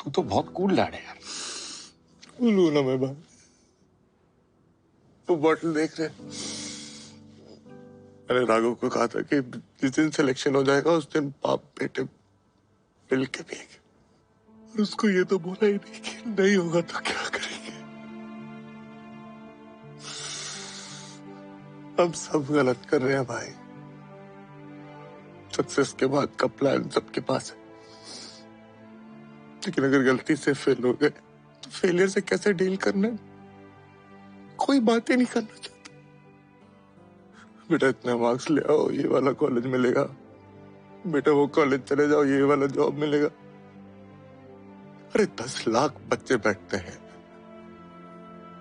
तू तो बहुत कूल लैड है यार। बोलू ना मैं बात, वो बॉटल देख रहे, मैंने राघव को कहा था कि जिस दिन सिलेक्शन हो जाएगा उस दिन बाप बेटे मिल के पिएंगे, और उसको ये तो बोला ही नहीं कि नहीं होगा तो क्या करेंगे। हम सब गलत कर रहे हैं भाई। सक्सेस के बाद का प्लान सबके पास है, लेकिन अगर गलती से फेल हो गए तो फेलियर से कैसे डील करना है, कोई बात ही नहीं करना चाहता। बेटा इतने मार्क्स ले आओ, ये वाला कॉलेज मिलेगा, बेटा वो कॉलेज चले जाओ, ये वाला जॉब मिलेगा। अरे 10 लाख बच्चे बैठते हैं,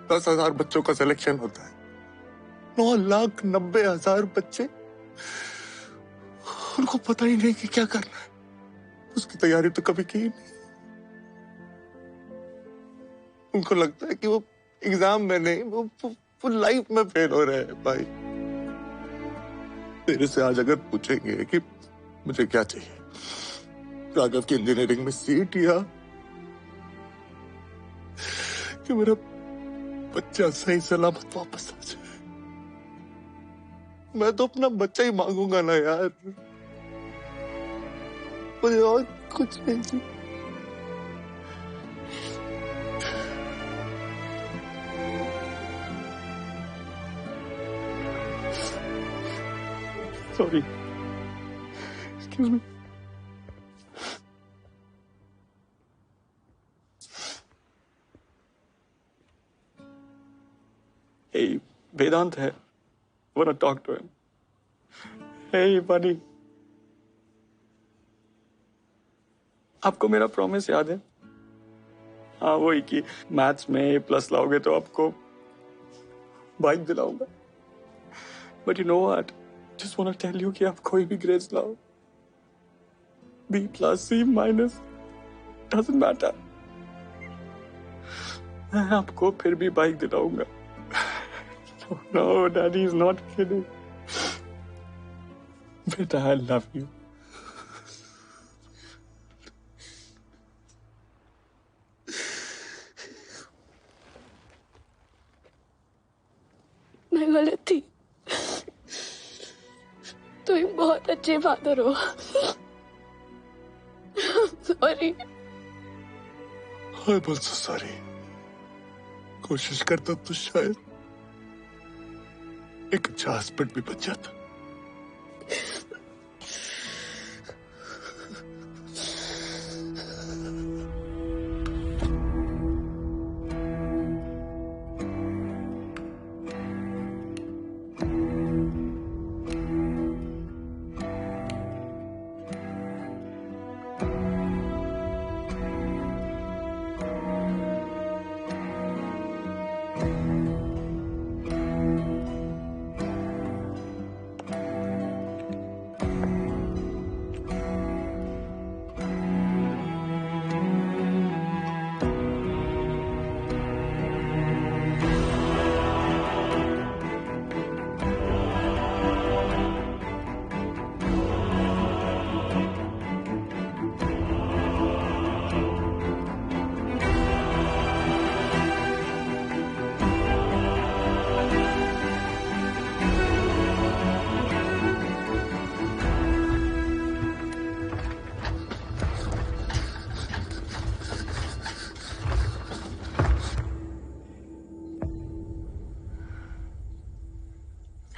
10,000 बच्चों का सिलेक्शन होता है, 9,90,000 बच्चे, उनको पता ही नहीं कि क्या करना है, उसकी तैयारी तो कभी की ही नहीं। उनको लगता है कि वो एग्जाम में नहीं, वो लाइफ में फेल हो रहे हैं। भाई तेरे से आज अगर पूछेंगे कि मुझे क्या चाहिए, राघव की इंजीनियरिंग में सीट या कि मेरा बच्चा सही सलामत वापस आ जाए, मैं तो अपना बच्चा ही मांगूंगा ना यार, मुझे और कुछ नहीं चाहिए। Sorry. Excuse me. Hey, Vedant है. Wanna talk to him? Hey, buddy. आपको मेरा प्रॉमिस याद है? हाँ, वही कि मैथ्स में A+ लाओगे तो आपको bike दिलाऊंगा। But you know what? Just want to tell you कि आप कोई भी ग्रेड्स लाओ, B+, C-, doesn't matter, मैं आपको फिर भी bike दिलाऊंगा। No, Daddy is not kidding. बेटा, I love you. मैं गलत थी, तुम बहुत अच्छे फादर हो। सॉरी। I'm also sorry। कोशिश करता तो शायद एक अच्छा हस्बैंड भी बच जाता।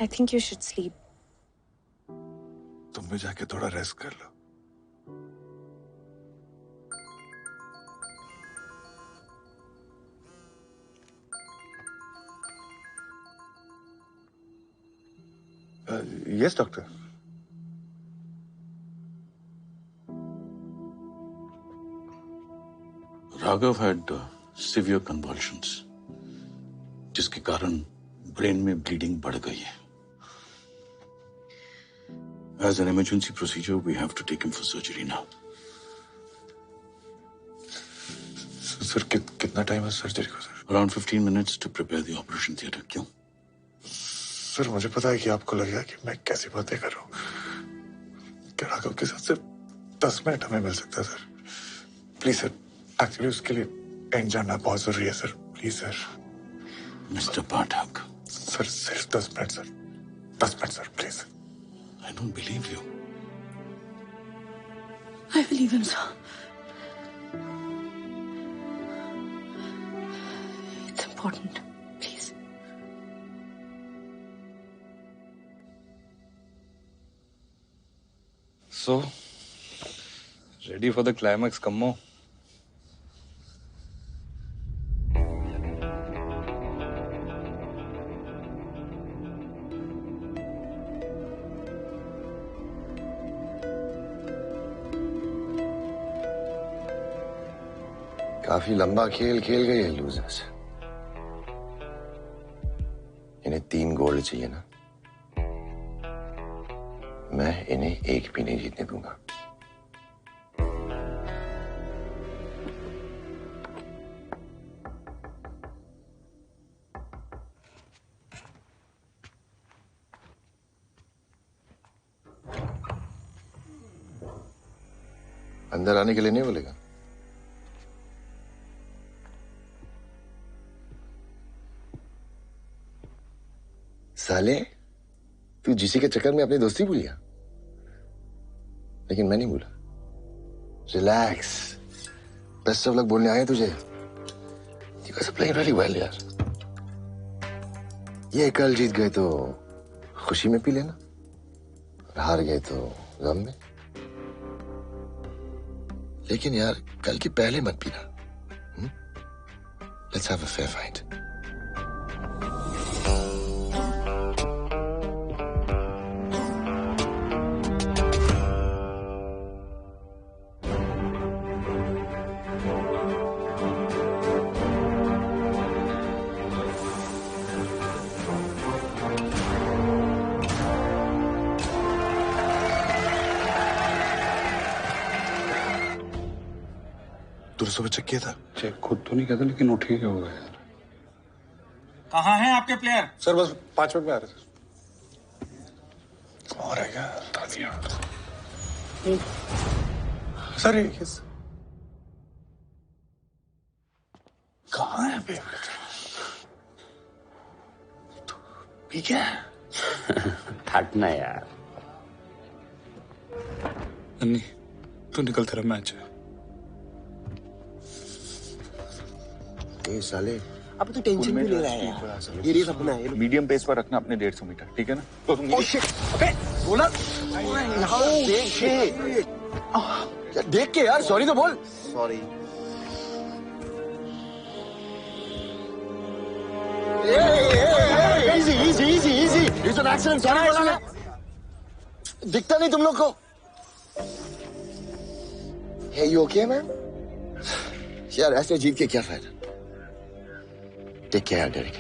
I think you should sleep. तुम भी जाके थोड़ा रेस्ट कर लो। Yes, doctor. Raghav had severe convulsions, जिसके कारण ब्रेन में ब्लीडिंग बढ़ गई है। As an emergency procedure, we have to take him for surgery now. Sir कितना टाइम है सर्जरी को sir? Around 15 minutes to prepare the operation theater. क्यों? सर मुझे पता है कि आपको लगेगा कि मैं कैसी बातें कर रहा हूँ। क्या राघव के साथ सिर्फ 10 मिनट हमें मिल सकता है सर? प्लीज सर, एक्चुअली उसके लिए एंड जानना बहुत जरूरी है sir. Please sir. Mr. Pathak. Sir सिर्फ 10 minute sir, 10 minute sir please. I don't believe you. I believe him, sir. It's important. Please. So, ready for the climax, Kammo? काफी लंबा खेल खेल गए हैं लूजर्स। इन्हें 3 गोल्ड चाहिए ना? मैं इन्हें एक भी नहीं जीतने दूंगा। अंदर आने के लिए नहीं बोलेगा? साले, तू जीसी के चक्कर में अपनी दोस्ती भूल गया, लेकिन मैं नहीं भूला। रिलैक्स, बेस्ट ऑफ लक बोलने आए तुझे। You guys are playing really well यार। ये कल जीत गए तो खुशी में पी लेना, और हार गए तो गम में। लेकिन यार कल के पहले मत पीना। Let's have a fair fight. तूने सुबह चेक किया था? चेक खुद तो नहीं कहता, लेकिन उठ क्या होगा यार? कहाँ हैं आपके प्लेयर? सर बस 5 मिनट में आ रहे और है क्या? तालियां। सर ये कहाँ है बे? पी क्या? हटना यार। अन्नी, तू निकल, तेरा मैच है। ये साले, अब तू टेंशन क्यों ले रहा है यार? ये रेस अपना है। मीडियम पेस पर रखना अपने 150 मीटर, ठीक है ना? ओह शिट, अबे बोला यहाँ देख के यार, देख के यार, सॉरी तो बोल। Sorry. Easy easy easy easy, it's an accident, sorry बोला ना। दिखता नहीं तुम लोग को? Hey, you okay, man? यार ऐसे जीत के क्या फायदा? Take care Derek.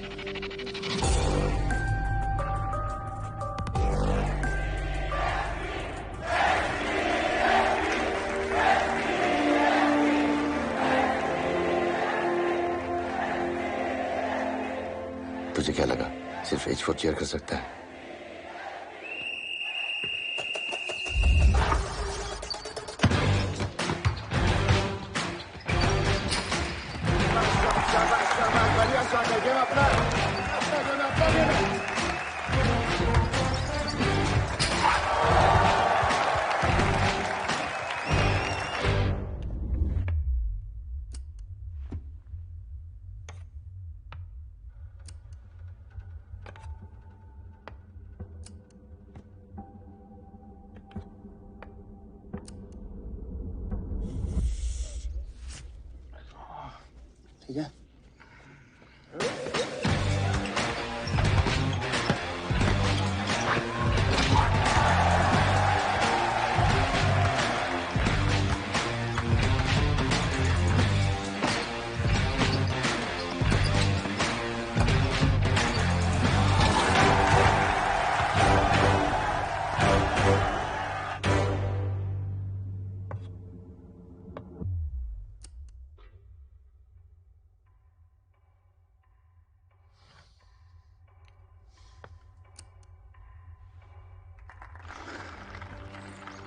तुझे क्या लगा सिर्फ H4 चेयर कर सकता है?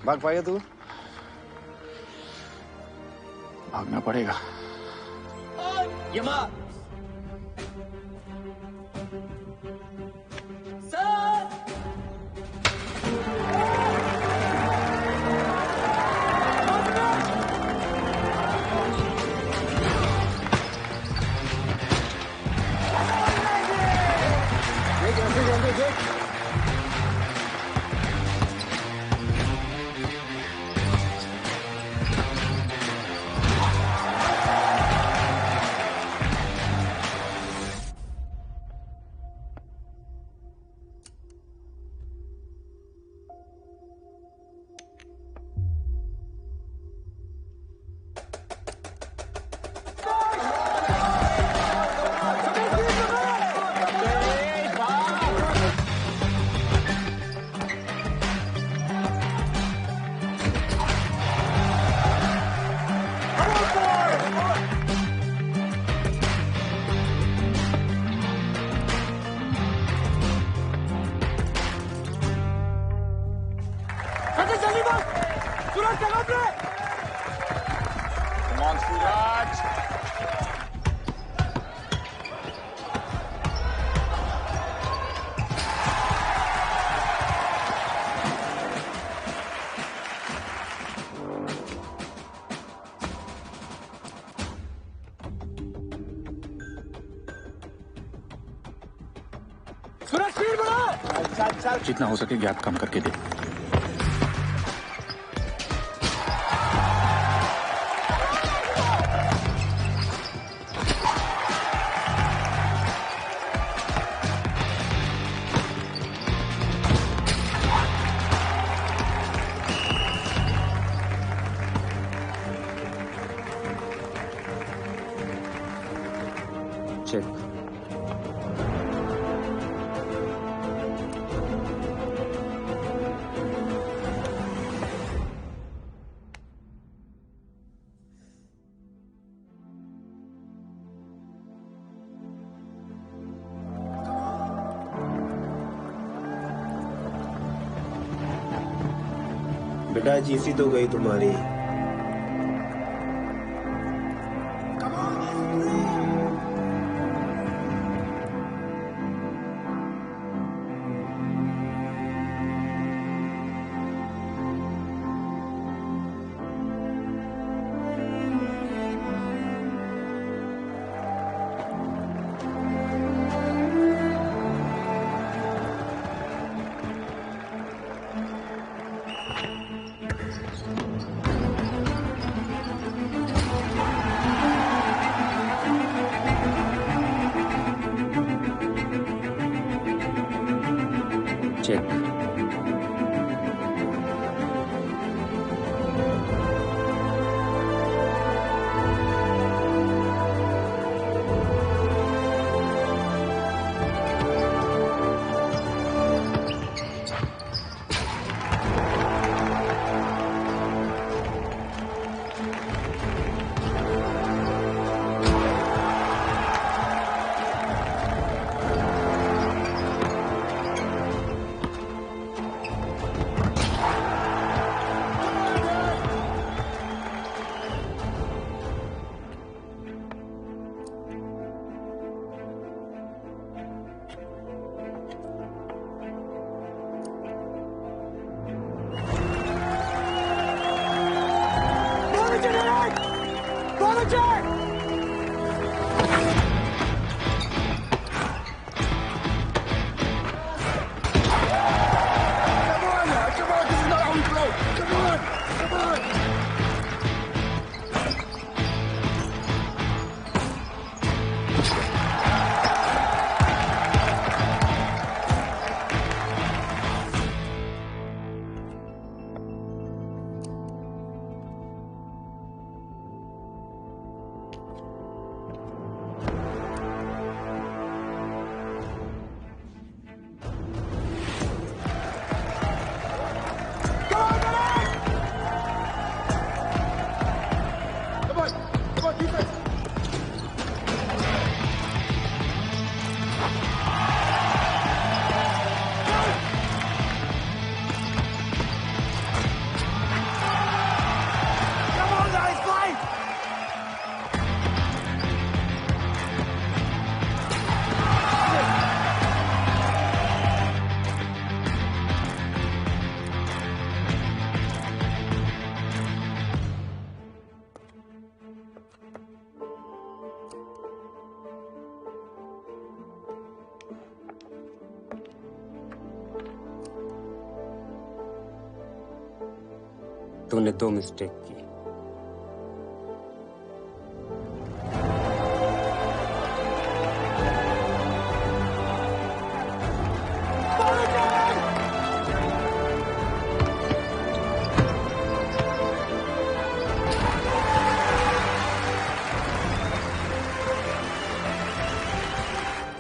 भाग पाएगा तू? भागना पड़ेगा। यमा सर जितना हो सके गैप कम करके दे। चेक। बेटा जीसी तो गई तुम्हारी। चेक। तूने 2 मिस्टेक की।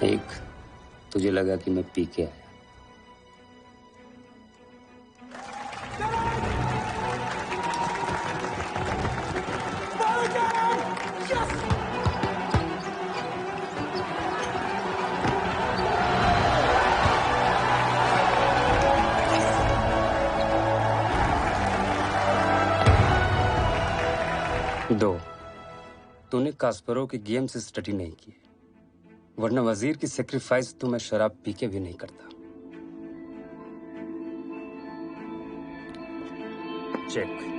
एक, तुझे लगा कि मैं पी के आया। दो, तूने कास्परोव के गेम से स्टडी नहीं की, वरना वजीर की सेक्रीफाइस तो मैं शराब पी के भी नहीं करता। चेक।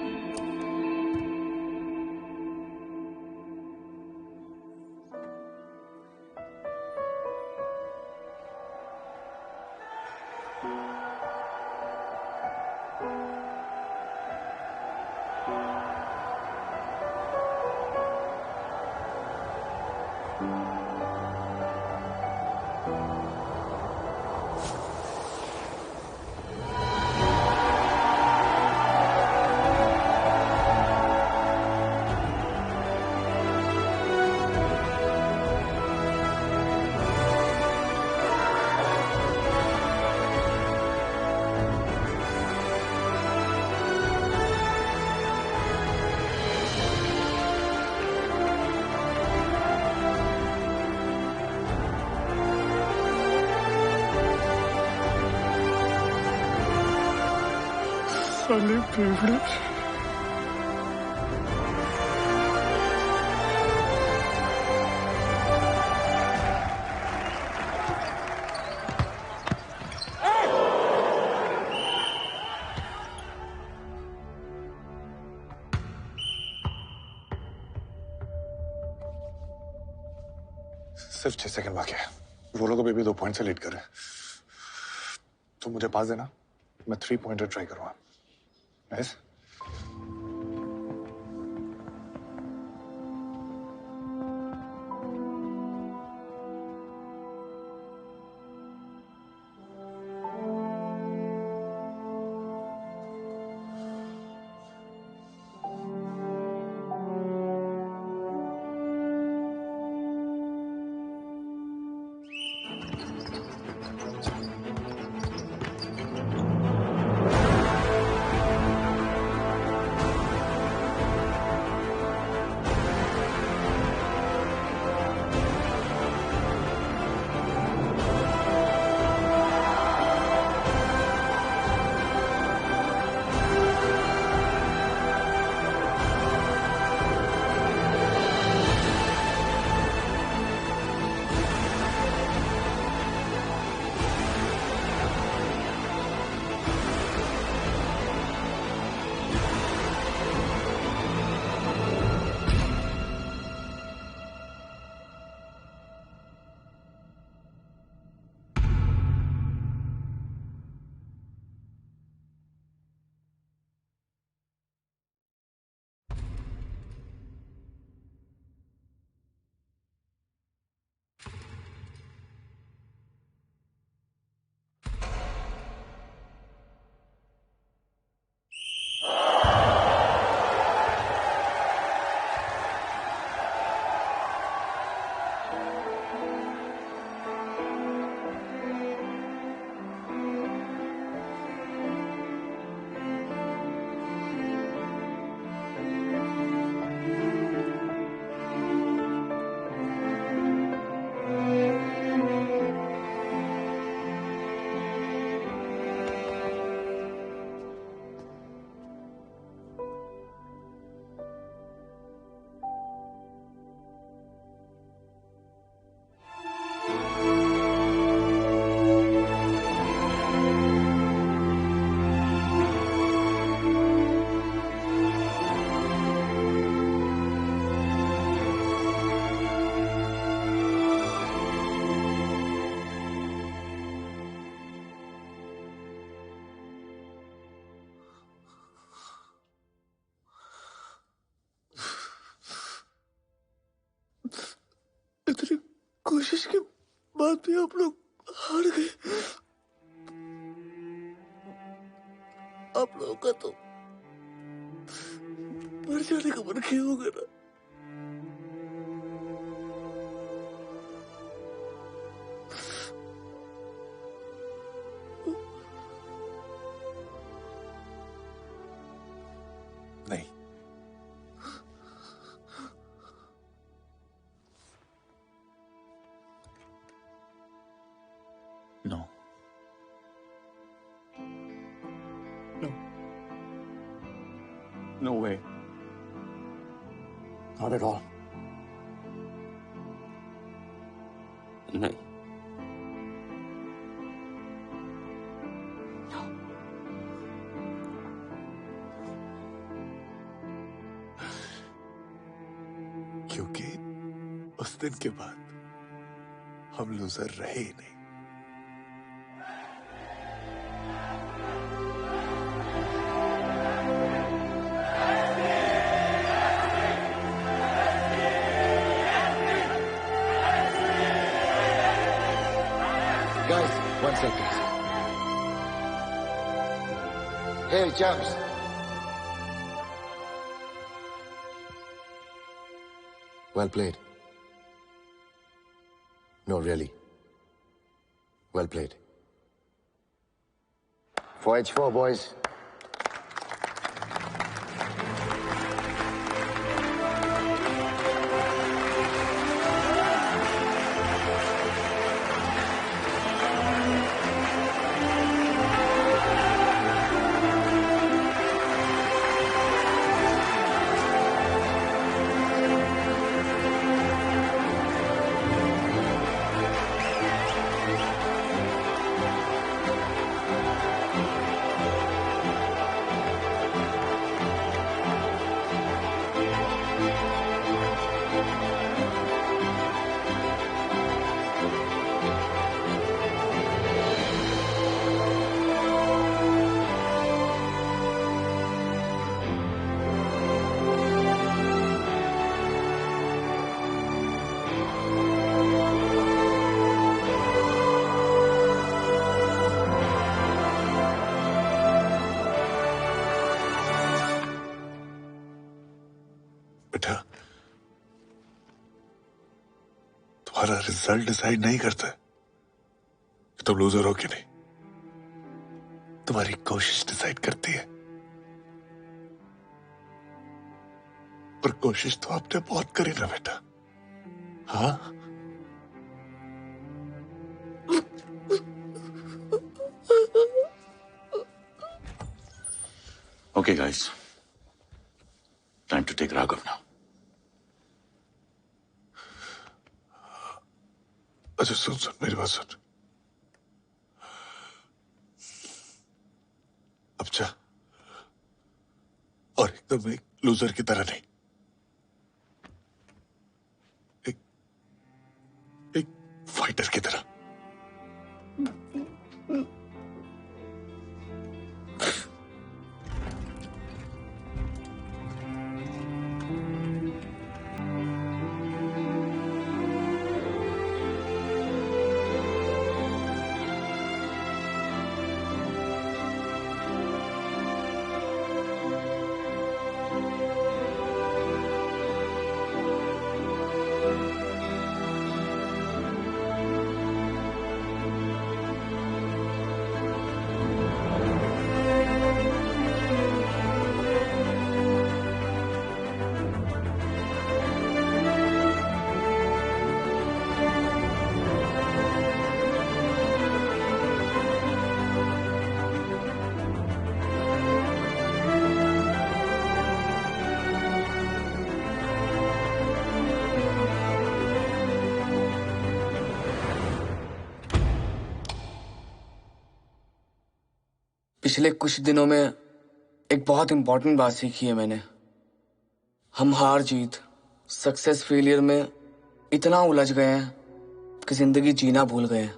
साले फेफड़े। सिर्फ 6 सेकंड बाकी है। वो लोग अभी भी 2 पॉइंट से लीड कर रहे हैं। तो मुझे पास देना, मैं 3 पॉइंटर ट्राई करूंगा। नाइस। कोशिश के बाद भी आप लोग हार गए। आप लोगों का तो मर जाने का मन किया होगा ना। नहीं, no no way, not at all. नहीं, क्योंकि उस दिन के बाद हम लूजर रहे ही नहीं। Guys, 1 second. Hey, champs. Well played. No, really. Well played. 4H4, boys. बेटा, तुम्हारा रिजल्ट डिसाइड नहीं करता है कि तुम लूजर हो कि नहीं। तुम्हारी कोशिश डिसाइड करती है। पर कोशिश तो आपने बहुत करी ना बेटा। हाँ, Okay, guys. Time to take Raghav now. अच्छा सुन सुन, मेरी बात सुन। अब जा, और एकदम एक लूजर की तरह नहीं, एक फाइटर की तरह। पिछले कुछ दिनों में एक बहुत इंपॉर्टेंट बात सीखी है मैंने। हम हार जीत, सक्सेस फेलियर में इतना उलझ गए हैं कि जिंदगी जीना भूल गए हैं।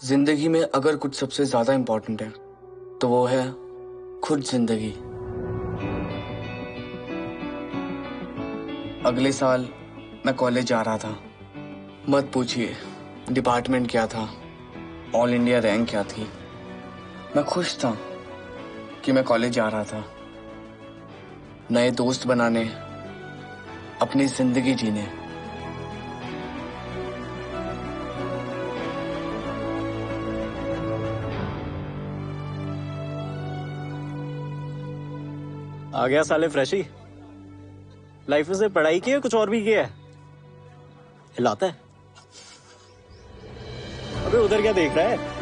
जिंदगी में अगर कुछ सबसे ज्यादा इंपॉर्टेंट है तो वो है खुद जिंदगी। अगले साल मैं कॉलेज जा रहा था। मत पूछिए डिपार्टमेंट क्या था, ऑल इंडिया रैंक क्या थी। मैं खुश था कि मैं कॉलेज जा रहा था, नए दोस्त बनाने, अपनी जिंदगी जीने। आ गया साले फ्रेशी। लाइफ में से पढ़ाई की है कुछ और भी किया है? हिलाता है। अबे उधर क्या देख रहा है?